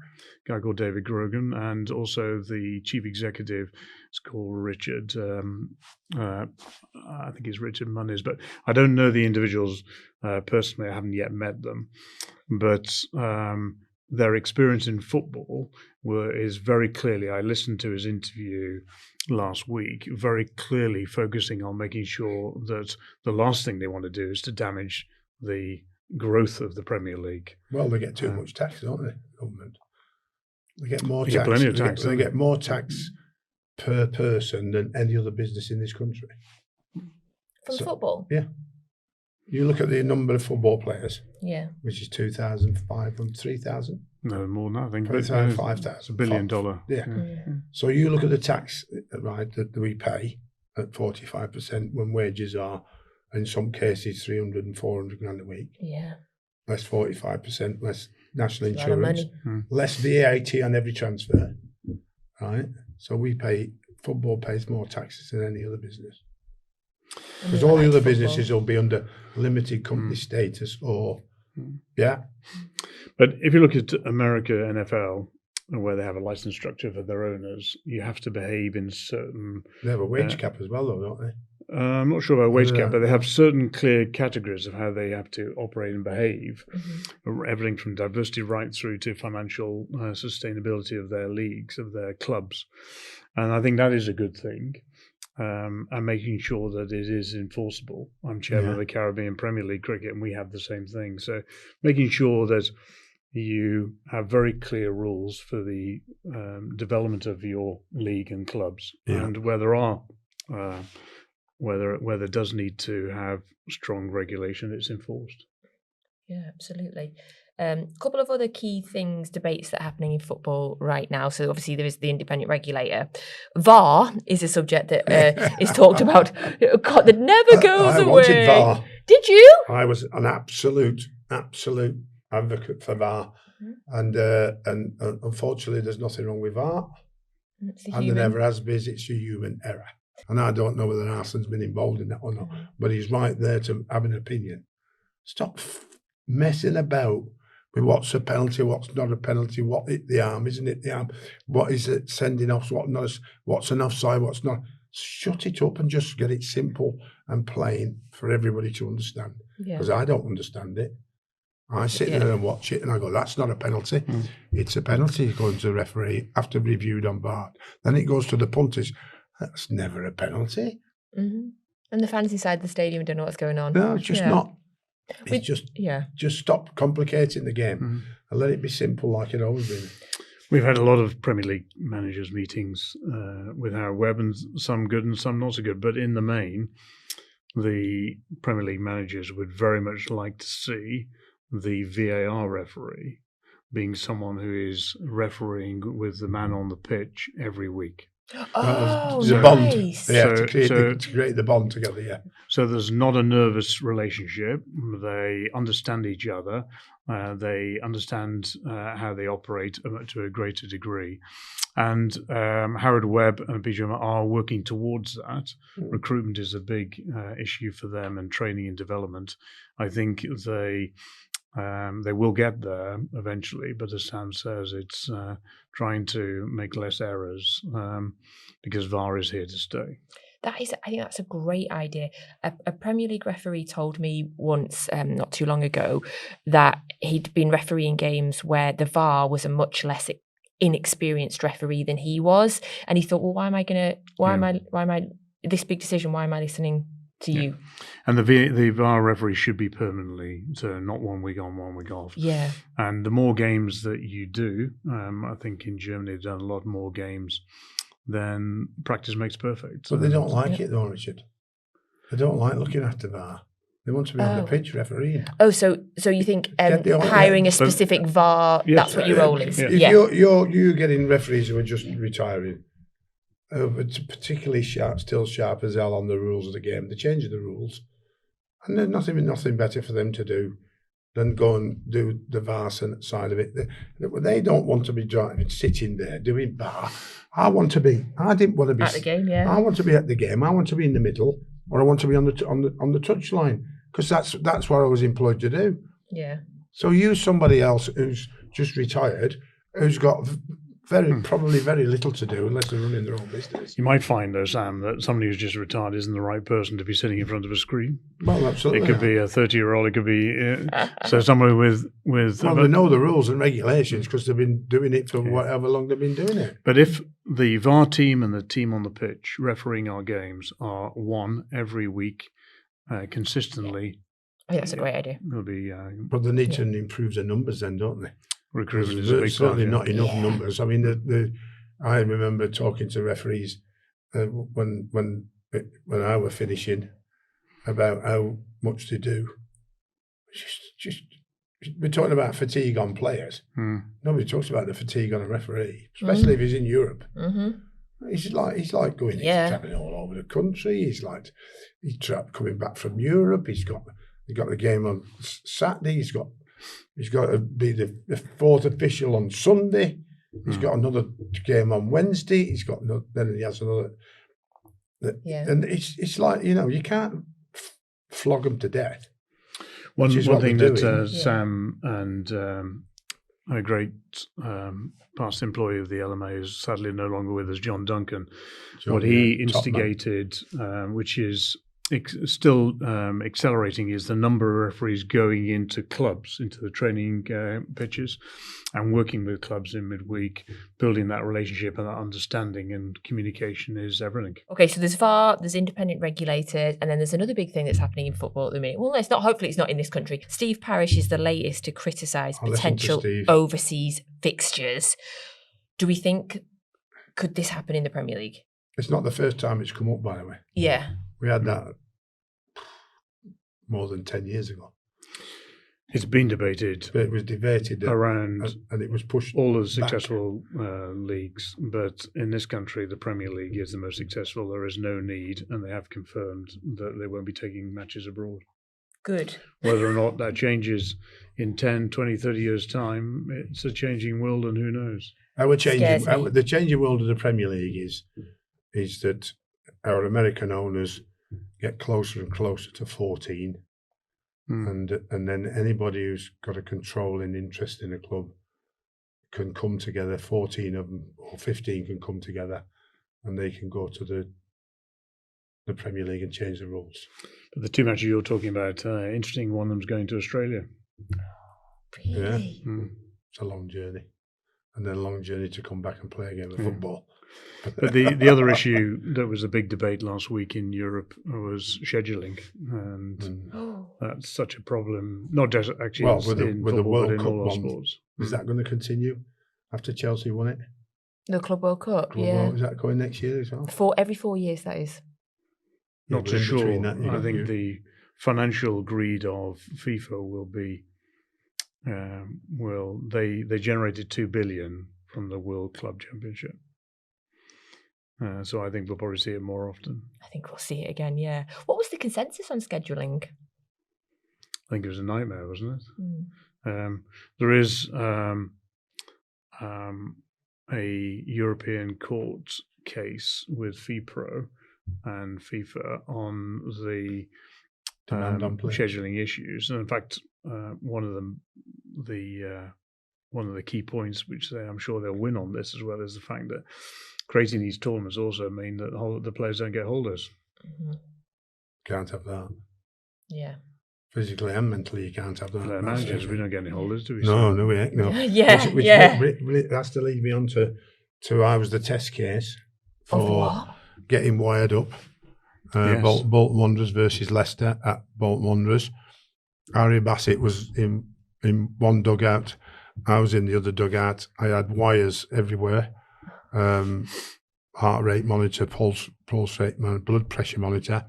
[SPEAKER 4] a guy called David Grogan, and also the chief executive is called Richard. I think it's Richard Munnis, but I don't know the individuals personally. I haven't yet met them, but their experience in football is very clearly. I listened to his interview last week, very clearly focusing on making sure that the last thing they want to do is to damage the growth of the Premier League.
[SPEAKER 3] Well, they get too much tax, don't they, government? They get more
[SPEAKER 4] tax.
[SPEAKER 3] Get plenty of
[SPEAKER 4] tax.
[SPEAKER 3] They get more tax per person than any other business in this country.
[SPEAKER 1] From football?
[SPEAKER 3] Yeah. You look at the number of football players,
[SPEAKER 1] which
[SPEAKER 3] is 2,500, 3,000.
[SPEAKER 4] No, more than that, I think.
[SPEAKER 3] Probably $5,000.
[SPEAKER 4] $1 billion.
[SPEAKER 3] Yeah. So you look at the tax, right, that we pay at 45% when wages are, in some cases, 300 and 400 grand a week.
[SPEAKER 1] Yeah.
[SPEAKER 3] Less 45%, less national insurance, less VAT on every transfer, right? So football pays more taxes than any other business. Because all the other businesses will be under limited company status or,
[SPEAKER 4] But if you look at America, NFL, where they have a license structure for their owners, you have to behave in certain...
[SPEAKER 3] They have a wage cap as well, though, don't they?
[SPEAKER 4] I'm not sure about wage cap, but they have certain clear categories of how they have to operate and behave. Everything from diversity right through to financial sustainability of their leagues, of their clubs. And I think that is a good thing. And making sure that it is enforceable. I'm chairman of the Caribbean Premier League Cricket, and we have the same thing. So making sure that you have very clear rules for the development of your league and clubs, and where there are, where there does need to have strong regulation, it's enforced.
[SPEAKER 1] Yeah, absolutely. A couple of other key debates that are happening in football right now. So obviously there is the independent regulator. VAR is a subject that is talked about. God, that never goes away. I
[SPEAKER 3] wanted VAR.
[SPEAKER 1] Did you?
[SPEAKER 3] I was an absolute advocate for VAR. And unfortunately, there's nothing wrong with VAR. And there never has been. It's a human error. And I don't know whether Arsenal's been involved in that or not. But he's right there to have an opinion. Stop messing about with what's a penalty, what's not a penalty, what hit the arm, isn't it the arm, what is it sending off, what's an offside, what's not. Shut it up and just get it simple and plain for everybody to understand. Because I don't understand it. I sit there and watch it and I go, that's not a penalty. It's a penalty. It goes to the referee after reviewed on VAR. Then it goes to the punters. That's never a penalty.
[SPEAKER 1] And the fans inside the stadium don't know what's going on.
[SPEAKER 3] No, it's just not. It's just stop complicating the game and let it be simple like it always been.
[SPEAKER 4] We've had a lot of Premier League managers meetings with Howard Webb, and some good and some not so good. But in the main, the Premier League managers would very much like to see the VAR referee being someone who is refereeing with the man on the pitch every week.
[SPEAKER 1] Oh,
[SPEAKER 3] the
[SPEAKER 1] nice.
[SPEAKER 3] bond. Yeah,
[SPEAKER 4] So-
[SPEAKER 3] to create the bond together. Yeah.
[SPEAKER 4] So there's not a nervous relationship. They understand each other. They understand how they operate to a greater degree. And Howard Webb and PGM are working towards that. Recruitment is a big issue for them, and training and development. I think they will get there eventually, but as Sam says, it's trying to make less errors because VAR is here to stay.
[SPEAKER 1] I think that's a great idea. A Premier League referee told me once, not too long ago, that he'd been refereeing games where the VAR was a much less inexperienced referee than he was, and he thought, well, why am I this big decision? Why am I listening to you?
[SPEAKER 4] And the VAR referee should be permanently, so not 1 week on, 1 week off.
[SPEAKER 1] Yeah.
[SPEAKER 4] And the more games that you do, I think in Germany they've done a lot more games, then practice makes perfect.
[SPEAKER 3] But they don't like it though, Richard. They don't like looking after VAR. They want to be on the pitch refereeing.
[SPEAKER 1] Oh, so you think hiring a specific VAR, that's what your role is?
[SPEAKER 3] If you're getting referees who are just retiring, particularly still sharp as hell on the rules of the game, they're changing the rules. And there's nothing better for them to do than go and do the VAR side of it. They don't want to be sitting there doing VAR. I didn't want to be
[SPEAKER 1] at the game. Yeah,
[SPEAKER 3] I want to be at the game. I want to be in the middle, or I want to be on the touchline, because that's what I was employed to do.
[SPEAKER 1] Yeah.
[SPEAKER 3] So use somebody else who's just retired, who's got probably very little to do unless they're running their own business.
[SPEAKER 4] You might find, though, Sam, that somebody who's just retired isn't the right person to be sitting in front of a screen.
[SPEAKER 3] Well, absolutely.
[SPEAKER 4] It could be a 30-year-old. It could be so somebody with.
[SPEAKER 3] Well, they know the rules and regulations because they've been doing it for whatever long they've been doing it.
[SPEAKER 4] But if the VAR team and the team on the pitch refereeing our games are one every week consistently,
[SPEAKER 1] I think that's a great idea.
[SPEAKER 4] It'll be.
[SPEAKER 3] But they need to improve the numbers then, don't they?
[SPEAKER 4] Recruitment is a big
[SPEAKER 3] certainly
[SPEAKER 4] part,
[SPEAKER 3] not enough numbers. I mean, I remember talking to referees when I was finishing about how much they do. Just we're talking about fatigue on players. Nobody talks about the fatigue on a referee, especially if he's in Europe. Mm-hmm. He's like going, he's traveling all over the country. He's coming back from Europe. He got the game on Saturday. He's got to be the fourth official on Sunday. He's got another game on Wednesday. Then he has another. And it's like, you can't flog them to death.
[SPEAKER 4] One thing that Sam and a great past employee of the LMA is sadly no longer with us, John Duncan. What he instigated, which is still accelerating, is the number of referees going into clubs, into the training pitches, and working with clubs in midweek, building that relationship and that understanding and communication is everything.
[SPEAKER 1] Okay, so there's VAR, there's independent regulators, and then there's another big thing that's happening in football at the minute. Well, hopefully it's not in this country. Steve Parish is the latest to criticise potential overseas fixtures. Do we think, could this happen in the Premier League?
[SPEAKER 3] It's not the first time it's come up, by the way.
[SPEAKER 1] Yeah.
[SPEAKER 3] We had that more than 10 years ago.
[SPEAKER 4] It's been debated.
[SPEAKER 3] But it was debated
[SPEAKER 4] around,
[SPEAKER 3] and it was pushed
[SPEAKER 4] all of the successful leagues. But in this country, the Premier League is the most successful. There is no need, and they have confirmed that they won't be taking matches abroad.
[SPEAKER 1] Good.
[SPEAKER 4] Whether or not that changes in 10, 20, 30 years' time, it's a changing world, and who knows?
[SPEAKER 3] The changing world of the Premier League is that our American owners get closer and closer to 14. And then anybody who's got a controlling interest in a club can come together. 14 of them or 15 can come together, and they can go to the Premier League and change the rules.
[SPEAKER 4] But the two matches you're talking about, interesting. One of them's going to Australia.
[SPEAKER 1] Really?
[SPEAKER 3] Yeah, it's a long journey, and then a long journey to come back and play a game of football.
[SPEAKER 4] But the other issue that was a big debate last week in Europe was scheduling, and that's such a problem. Not just actually in
[SPEAKER 3] with
[SPEAKER 4] football,
[SPEAKER 3] the World
[SPEAKER 4] but in
[SPEAKER 3] Cup
[SPEAKER 4] all our
[SPEAKER 3] one,
[SPEAKER 4] sports.
[SPEAKER 3] Is that going to continue after Chelsea won it?
[SPEAKER 1] The Club World Cup,
[SPEAKER 3] Is that going next year as well?
[SPEAKER 1] Every 4 years, that is.
[SPEAKER 4] Not too sure. I think the financial greed of FIFA will be they generated $2 billion from the World Club Championship. So I think we'll probably see it more often.
[SPEAKER 1] I think we'll see it again, yeah. What was the consensus on scheduling?
[SPEAKER 4] I think it was a nightmare, wasn't it?
[SPEAKER 1] Mm.
[SPEAKER 4] There is a European court case with FIPRO and FIFA on the scheduling issues, and in fact, one of the key points, which I'm sure they'll win on this as well, is the fact that creating these tournaments also mean that the players don't get holidays.
[SPEAKER 1] Mm-hmm.
[SPEAKER 3] Can't have that.
[SPEAKER 1] Yeah.
[SPEAKER 3] Physically and mentally, you can't have that.
[SPEAKER 4] Managers, we don't get any holidays, do we?
[SPEAKER 3] No, we ain't. No.
[SPEAKER 1] Which
[SPEAKER 3] That's to lead me on to I was the test case
[SPEAKER 1] of
[SPEAKER 3] for
[SPEAKER 1] what?
[SPEAKER 3] getting wired up.
[SPEAKER 4] Yes.
[SPEAKER 3] Bolton Wanderers versus Leicester at Bolton Wanderers. Harry Bassett was in one dugout. I was in the other dugout. I had wires everywhere. Heart rate monitor, pulse rate monitor, blood pressure monitor,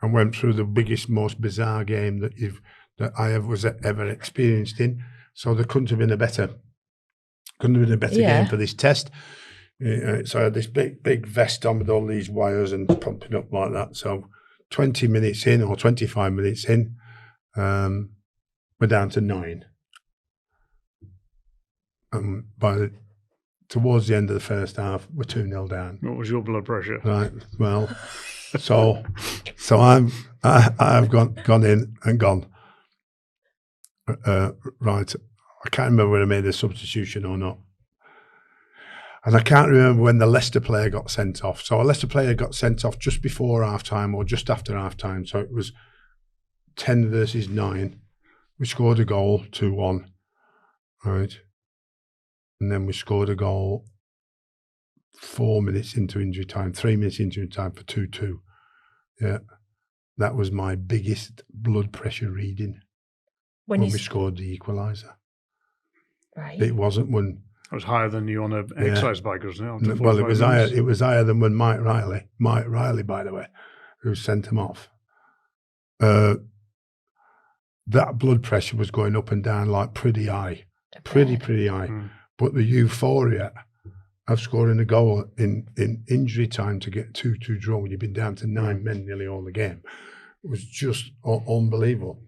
[SPEAKER 3] and went through the biggest, most bizarre game that I was ever experienced in. So there couldn't have been a better game for this test. So I had this big vest on with all these wires and pumping up like that. So 20 minutes in or 25 minutes in, we're down to 9. Towards the end of the first half, we're 2-0 down.
[SPEAKER 4] What was your blood pressure?
[SPEAKER 3] Right. Well, so I've gone in and gone. Right. I can't remember whether I made a substitution or not. And I can't remember when the Leicester player got sent off. So a Leicester player got sent off just before half-time or just after half-time. So it was 10 versus 9. We scored a goal, 2-1. Right. And then we scored a goal 4 minutes into injury time, 3 minutes into injury time for 2-2. Yeah. That was my biggest blood pressure reading when we scored the equaliser.
[SPEAKER 1] Right.
[SPEAKER 3] It wasn't when...
[SPEAKER 4] It was higher than you on an exercise bike, wasn't it?
[SPEAKER 3] Well, it was higher. It was higher than when Mike Riley, by the way, who sent him off. That blood pressure was going up and down like pretty high, pretty high. Mm. But the euphoria of scoring a goal in injury time to get 2-2 draw when you've been down to 9 men nearly all the game was just unbelievable.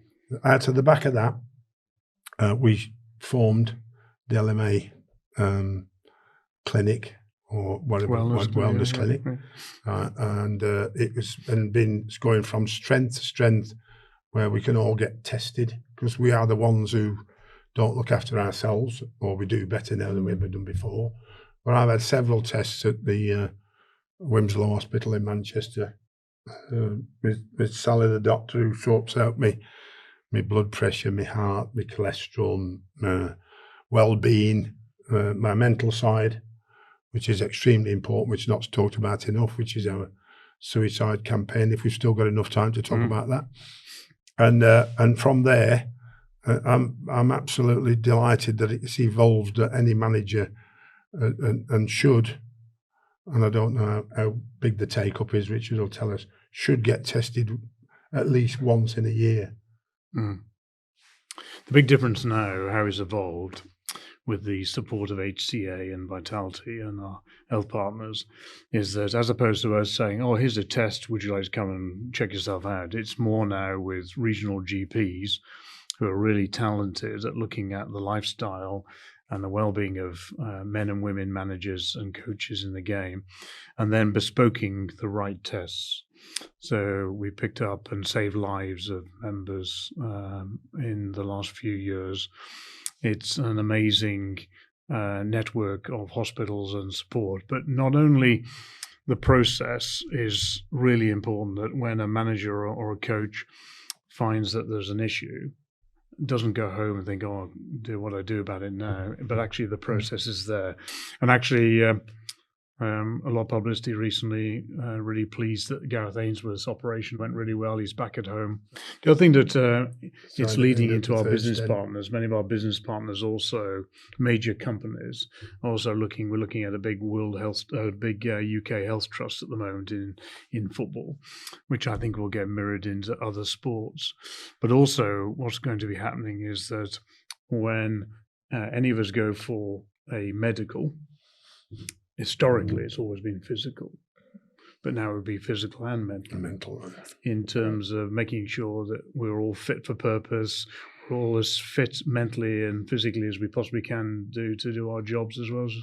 [SPEAKER 3] Out of the back of that, we formed the LMA clinic or whatever, wellness clinic, and it was been going from strength to strength, where we can all get tested because we are the ones who don't look after ourselves, or we do better now than we've ever done before. But I've had several tests at the Wimslow Hospital in Manchester with Sally, the doctor, who sorts out my blood pressure, my heart, my cholesterol, well-being, my mental side, which is extremely important, which is not talked about enough, which is our suicide campaign, if we've still got enough time to talk about that. And from there, I'm absolutely delighted that it's evolved, that any manager and should, and I don't know how big the take-up is, Richard will tell us, should get tested at least once in a year.
[SPEAKER 4] Mm. The big difference now, how it's evolved with the support of HCA and Vitality and our health partners, is that as opposed to us saying, oh, here's a test, would you like to come and check yourself out? It's more now with regional GPs who are really talented at looking at the lifestyle and the well-being of men and women managers and coaches in the game, and then bespoking the right tests. So we picked up and saved lives of members in the last few years. It's an amazing network of hospitals and support, but not only the process is really important, that when a manager or a coach finds that there's an issue, doesn't go home and think, oh, do what I do about it now, but actually the process is there. And actually a lot of publicity recently, really pleased that Gareth Ainsworth's operation went really well. He's back at home. The other thing that it's leading into our business partners, many of our business partners also, major companies, also we're looking at a big UK health trust at the moment in football, which I think will get mirrored into other sports. But also what's going to be happening is that when any of us go for a medical, historically it's always been physical, but now it would be physical and mental. In terms of making sure that we're all fit for purpose, we're all as fit mentally and physically as we possibly can do to do our jobs as well as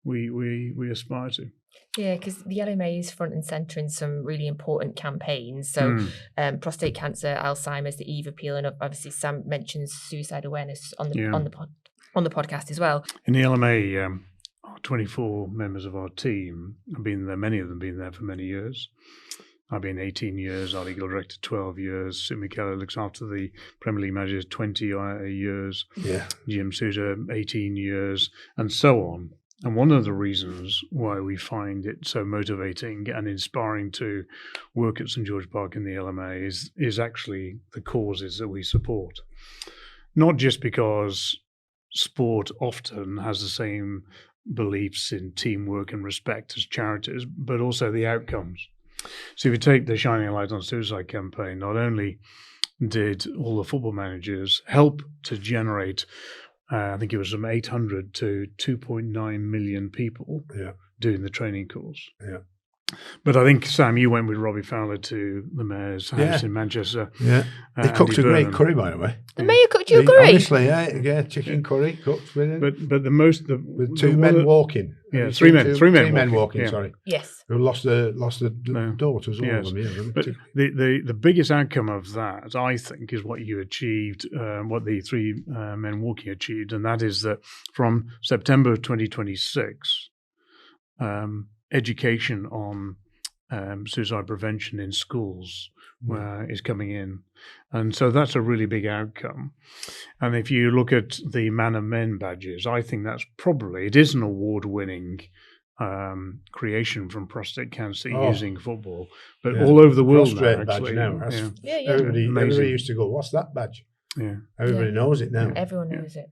[SPEAKER 4] we aspire to.
[SPEAKER 1] Yeah, because the LMA is front and centre in some really important campaigns. So prostate cancer, Alzheimer's, the Eve appeal, and obviously Sam mentions suicide awareness on the podcast as well.
[SPEAKER 4] In the LMA, 24 members of our team have been there. Many of them been there for many years. I've been 18 years, our legal director 12 years, Sid McKellar looks after the Premier League managers 20 years, Jim Souter 18 years, and so on. And one of the reasons why we find it so motivating and inspiring to work at St George Park in the LMA is actually the causes that we support. Not just because sport often has the same beliefs in teamwork and respect as charities, but also the outcomes. So if you take the Shining a Light on Suicide campaign, not only did all the football managers help to generate I think it was from 800 to 2.9 million people doing the training course. Yeah. But I think, Sam, you went with Robbie Fowler to the Mayor's house in Manchester.
[SPEAKER 3] Yeah. They cooked a great curry, by the way.
[SPEAKER 1] The Mayor cooked you a curry?
[SPEAKER 3] Honestly, yeah, chicken curry cooked with it.
[SPEAKER 4] But
[SPEAKER 3] with two men walking.
[SPEAKER 4] Yeah, three men
[SPEAKER 3] walking, sorry.
[SPEAKER 1] Yes.
[SPEAKER 3] Who lost the daughters, all
[SPEAKER 4] yes.
[SPEAKER 3] of them. Yeah,
[SPEAKER 4] but the biggest outcome of that, I think, is what you achieved, what the three men walking achieved, and that is that from September of 2026, education on suicide prevention in schools is coming in. And so that's a really big outcome. And if you look at the Man and Men badges, I think it is an award-winning creation from prostate cancer using football, but all over the world now, actually.
[SPEAKER 3] Everybody used to go, what's that badge?
[SPEAKER 4] Yeah,
[SPEAKER 3] everybody knows it now.
[SPEAKER 1] Everyone knows it.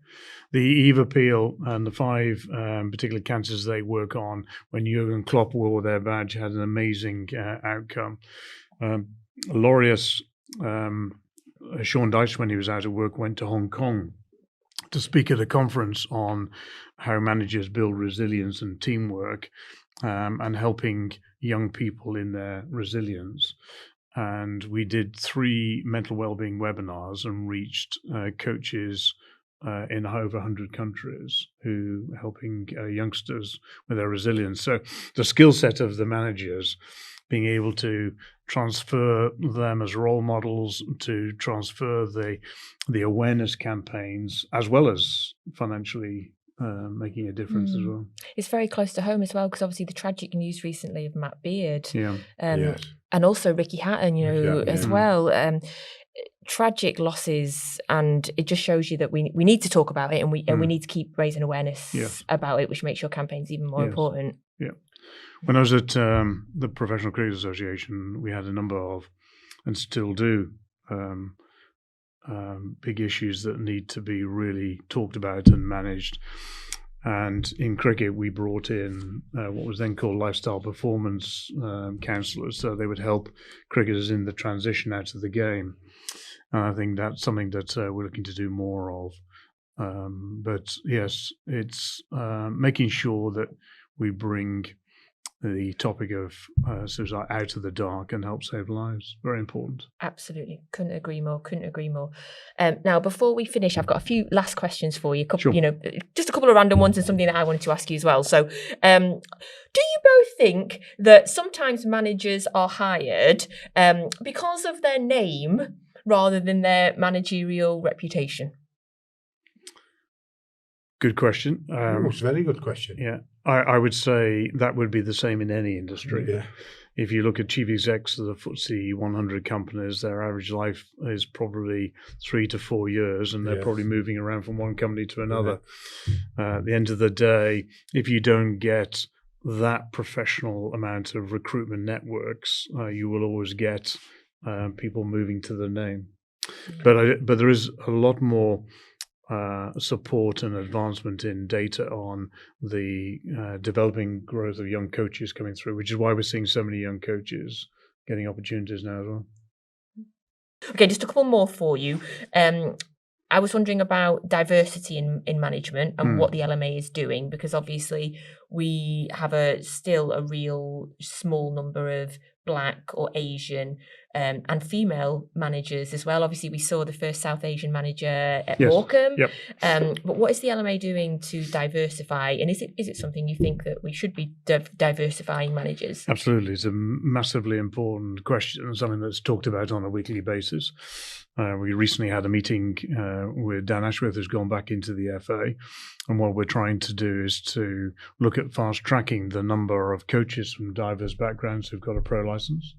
[SPEAKER 4] The Eve appeal and the 5 particular cancers they work on, when Jurgen Klopp wore their badge, had an amazing outcome. Laureus Sean Dyche, when he was out of work, went to Hong Kong to speak at a conference on how managers build resilience and teamwork, and helping young people in their resilience. And we did 3 mental wellbeing webinars and reached coaches in over 100 countries who helping youngsters with their resilience. So the skill set of the managers, being able to transfer them as role models, to transfer the awareness campaigns, as well as financially making a difference as well.
[SPEAKER 1] It's very close to home as well, because obviously the tragic news recently of Matt Beard,
[SPEAKER 3] and
[SPEAKER 1] also Ricky Hatton, as well. Tragic losses, and it just shows you that we need to talk about it, and we need to keep raising awareness about it, which makes your campaigns even more important.
[SPEAKER 4] Yeah. When I was at the Professional Cricket Association, we had a number of, and still do, big issues that need to be really talked about and managed. And in cricket, we brought in what was then called lifestyle performance counsellors, so they would help cricketers in the transition out of the game. And I think that's something that we're looking to do more of. But yes, it's making sure that we bring the topic of suicide out of the dark and help save lives. Very important.
[SPEAKER 1] Absolutely. Couldn't agree more. Now, before we finish, I've got a few last questions for you. Just a couple of random ones and something that I wanted to ask you as well. So, do you both think that sometimes managers are hired because of their name rather than their managerial reputation?
[SPEAKER 4] Good question.
[SPEAKER 3] It's a very good question.
[SPEAKER 4] Yeah. I would say that would be the same in any industry.
[SPEAKER 3] Yeah.
[SPEAKER 4] If you look at chief execs of the FTSE 100 companies, their average life is probably 3 to 4 years, and they're probably moving around from one company to another. At the end of the day, if you don't get that professional amount of recruitment networks, you will always get people moving to the name. But there is a lot more support and advancement in data on the developing growth of young coaches coming through, which is why we're seeing so many young coaches getting opportunities now as well.
[SPEAKER 1] Okay, just a couple more for you. I was wondering about diversity in management and what the LMA is doing, because obviously we have still a real small number of Black or Asian and female managers as well. Obviously, we saw the first South Asian manager at Morecambe.
[SPEAKER 4] Yep.
[SPEAKER 1] But what is the LMA doing to diversify? And is it something you think that we should be diversifying managers?
[SPEAKER 4] Absolutely. It's a massively important question, something that's talked about on a weekly basis. We recently had a meeting with Dan Ashworth, who's gone back into the FA. And what we're trying to do is to look at fast-tracking the number of coaches from diverse backgrounds who've got a pro license.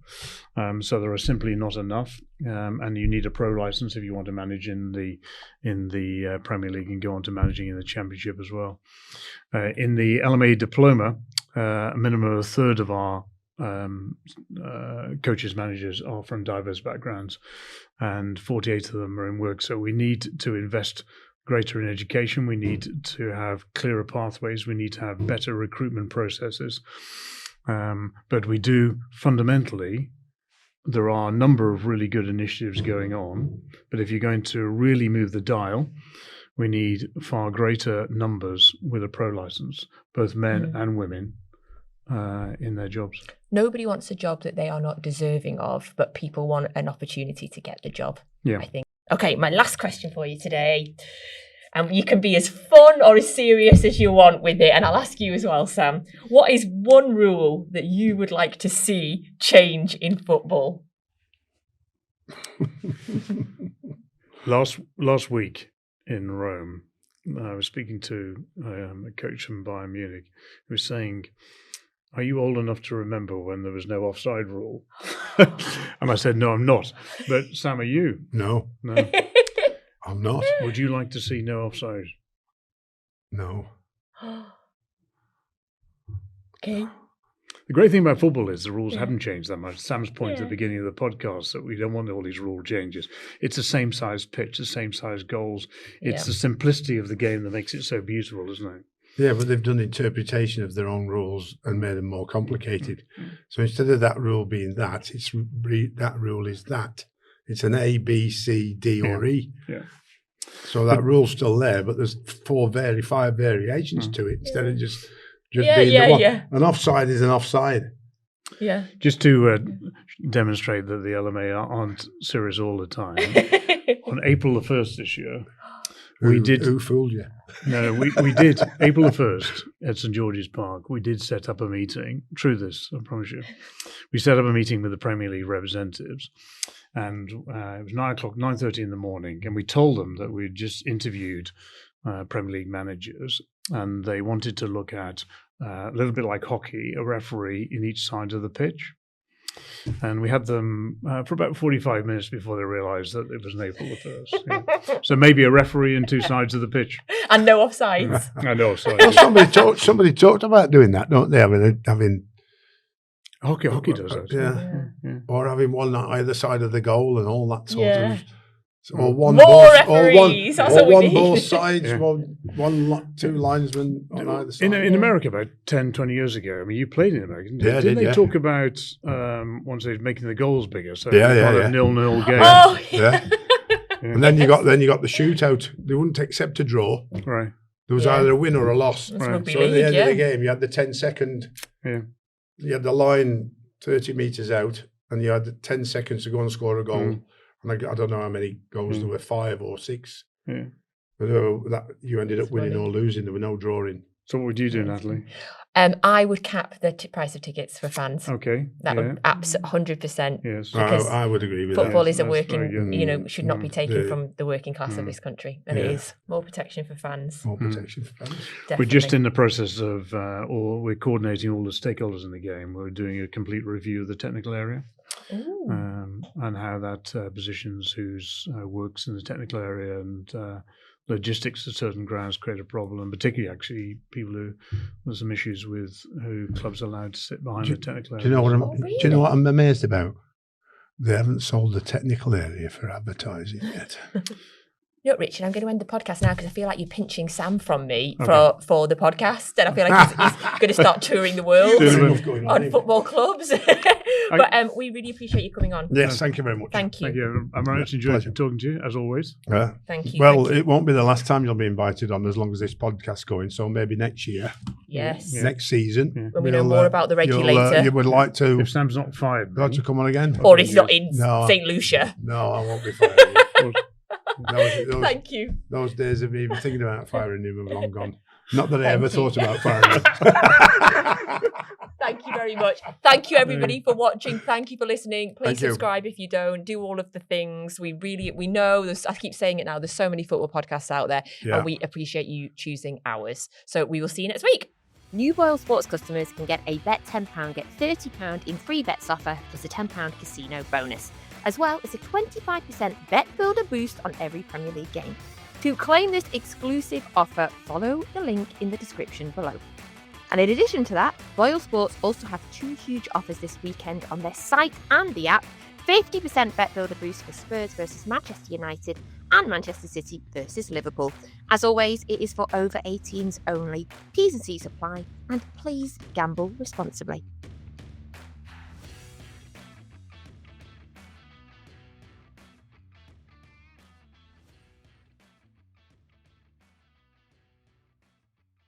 [SPEAKER 4] So there are simply not enough, and you need a pro license if you want to manage in the Premier League and go on to managing in the Championship as well. In the LMA diploma, a minimum of a third of our coaches, managers are from diverse backgrounds, and 48 of them are in work. So we need to invest greater in education. We need to have clearer pathways. We need to have better recruitment processes. But we do fundamentally, there are a number of really good initiatives going on. But if you're going to really move the dial, we need far greater numbers with a pro license, both men and women, in their jobs.
[SPEAKER 1] Nobody wants a job that they are not deserving of, but people want an opportunity to get the job, I think. Okay, my last question for you today. And you can be as fun or as serious as you want with it. And I'll ask you as well, Sam. What is one rule that you would like to see change in football?
[SPEAKER 4] Last week in Rome, I was speaking to a coach from Bayern Munich who was saying, "Are you old enough to remember when there was no offside rule?" And I said, "No, I'm not." But Sam, are you?
[SPEAKER 3] No. I'm not.
[SPEAKER 4] Would you like to see no offside?
[SPEAKER 3] No.
[SPEAKER 1] Okay.
[SPEAKER 4] The great thing about football is the rules haven't changed that much. Sam's point at the beginning of the podcast that we don't want all these rule changes. It's the same size pitch, the same size goals. It's the simplicity of the game that makes it so beautiful, isn't it?
[SPEAKER 3] Yeah, but they've done interpretation of their own rules and made them more complicated. So instead of that rule being that, that rule is that. It's an A, B, C, D, or E.
[SPEAKER 4] Yeah.
[SPEAKER 3] So that rule's still there, but there's 5 variations to it instead of just being the one. An offside is an offside.
[SPEAKER 1] Yeah.
[SPEAKER 4] Just to demonstrate that the LMA aren't serious all the time. On April the 1st this year, Who
[SPEAKER 3] fooled you?
[SPEAKER 4] No, we did. April the 1st at St George's Park, we did set up a meeting. True this, I promise you. We set up a meeting with the Premier League representatives. And it was 9:30 in the morning. And we told them that we'd just interviewed Premier League managers. And they wanted to look at, a little bit like hockey, a referee in each side of the pitch. And we had them for about 45 minutes before they realised that it was an April the 1st. Yeah. So maybe a referee in two sides of the pitch.
[SPEAKER 1] And no offsides.
[SPEAKER 4] And no offsides.
[SPEAKER 3] Well, somebody talked about doing that, don't they? Having
[SPEAKER 4] Hockey does that.
[SPEAKER 3] Yeah. Or having one on either side of the goal and all that sort of. Or
[SPEAKER 1] More
[SPEAKER 3] ball,
[SPEAKER 1] referees.
[SPEAKER 3] or one both sides, two linesmen on either side.
[SPEAKER 4] In America, about 10, 20 years ago, I mean, you played in America, didn't you?
[SPEAKER 3] Yeah,
[SPEAKER 4] Didn't they talk about once they're making the goals bigger? So a 0-0 game.
[SPEAKER 1] Oh,
[SPEAKER 3] yeah. And then you got the shootout. They wouldn't accept a draw.
[SPEAKER 4] Right.
[SPEAKER 3] There was either a win or a loss.
[SPEAKER 1] That's
[SPEAKER 3] So
[SPEAKER 1] rugby
[SPEAKER 3] at the
[SPEAKER 1] league,
[SPEAKER 3] end of the game, you had the 10-second.
[SPEAKER 4] Yeah.
[SPEAKER 3] You had the line 30 metres out, and you had 10 seconds to go and score a goal. And I don't know how many goals there were, 5 or 6.
[SPEAKER 4] Yeah.
[SPEAKER 3] But you ended up winning or losing. There were no drawing.
[SPEAKER 4] So what would you do, Natalie?
[SPEAKER 1] I would cap the price of tickets for fans.
[SPEAKER 4] Okay.
[SPEAKER 1] That would 100%.
[SPEAKER 4] Yes.
[SPEAKER 3] I would agree with
[SPEAKER 1] football
[SPEAKER 3] that.
[SPEAKER 1] is a working, should not be taken from the working class of this country. And it is more protection for fans.
[SPEAKER 3] More protection for fans.
[SPEAKER 1] Definitely.
[SPEAKER 4] We're just in the process of, we're coordinating all the stakeholders in the game. We're doing a complete review of the technical area. And how that positions who's works in the technical area, and logistics at certain grounds create a problem, and particularly actually people who there's some issues with who clubs are allowed to sit behind the technical area.
[SPEAKER 3] Do you know what I'm amazed about? They haven't sold the technical area for advertising yet.
[SPEAKER 1] You know, Richard, I'm going to end the podcast now because I feel like you're pinching Sam from me for the podcast, and I feel like he's going to start touring the world on football clubs. But we really appreciate you coming on.
[SPEAKER 3] Yes, thank you very much.
[SPEAKER 1] Thank you.
[SPEAKER 4] Thank you. I'm very much enjoyed talking to you, as always.
[SPEAKER 1] Thank you.
[SPEAKER 3] Well, it won't be the last time you'll be invited on as long as this podcast's going, so maybe next year.
[SPEAKER 1] Yes.
[SPEAKER 3] Next season.
[SPEAKER 4] Yeah.
[SPEAKER 1] When we know more about the regulator.
[SPEAKER 3] You would like to...
[SPEAKER 4] If Sam's not fired.
[SPEAKER 3] Like to come on again?
[SPEAKER 1] Or he's not in St. Lucia.
[SPEAKER 3] No, I won't be fired.
[SPEAKER 1] Thank you.
[SPEAKER 3] Those days of even thinking about firing him have long gone. Not that I ever thought about firing him.
[SPEAKER 1] Thank you very much. Thank you, everybody, for watching. Thank you for listening. Please subscribe if you don't. Do all of the things. We know, I keep saying it now, there's so many football podcasts out there, and we appreciate you choosing ours. So we will see you next week.
[SPEAKER 2] New Boyle Sports customers can get a bet £10, get £30 in free bets offer, plus a £10 casino bonus, as well as a 25% bet builder boost on every Premier League game. To claim this exclusive offer, follow the link in the description below. And in addition to that, Boyle Sports also have 2 huge offers this weekend on their site and the app. 50% bet builder boost for Spurs versus Manchester United and Manchester City versus Liverpool. As always, it is for over 18s only. T's and C's apply, and please gamble responsibly.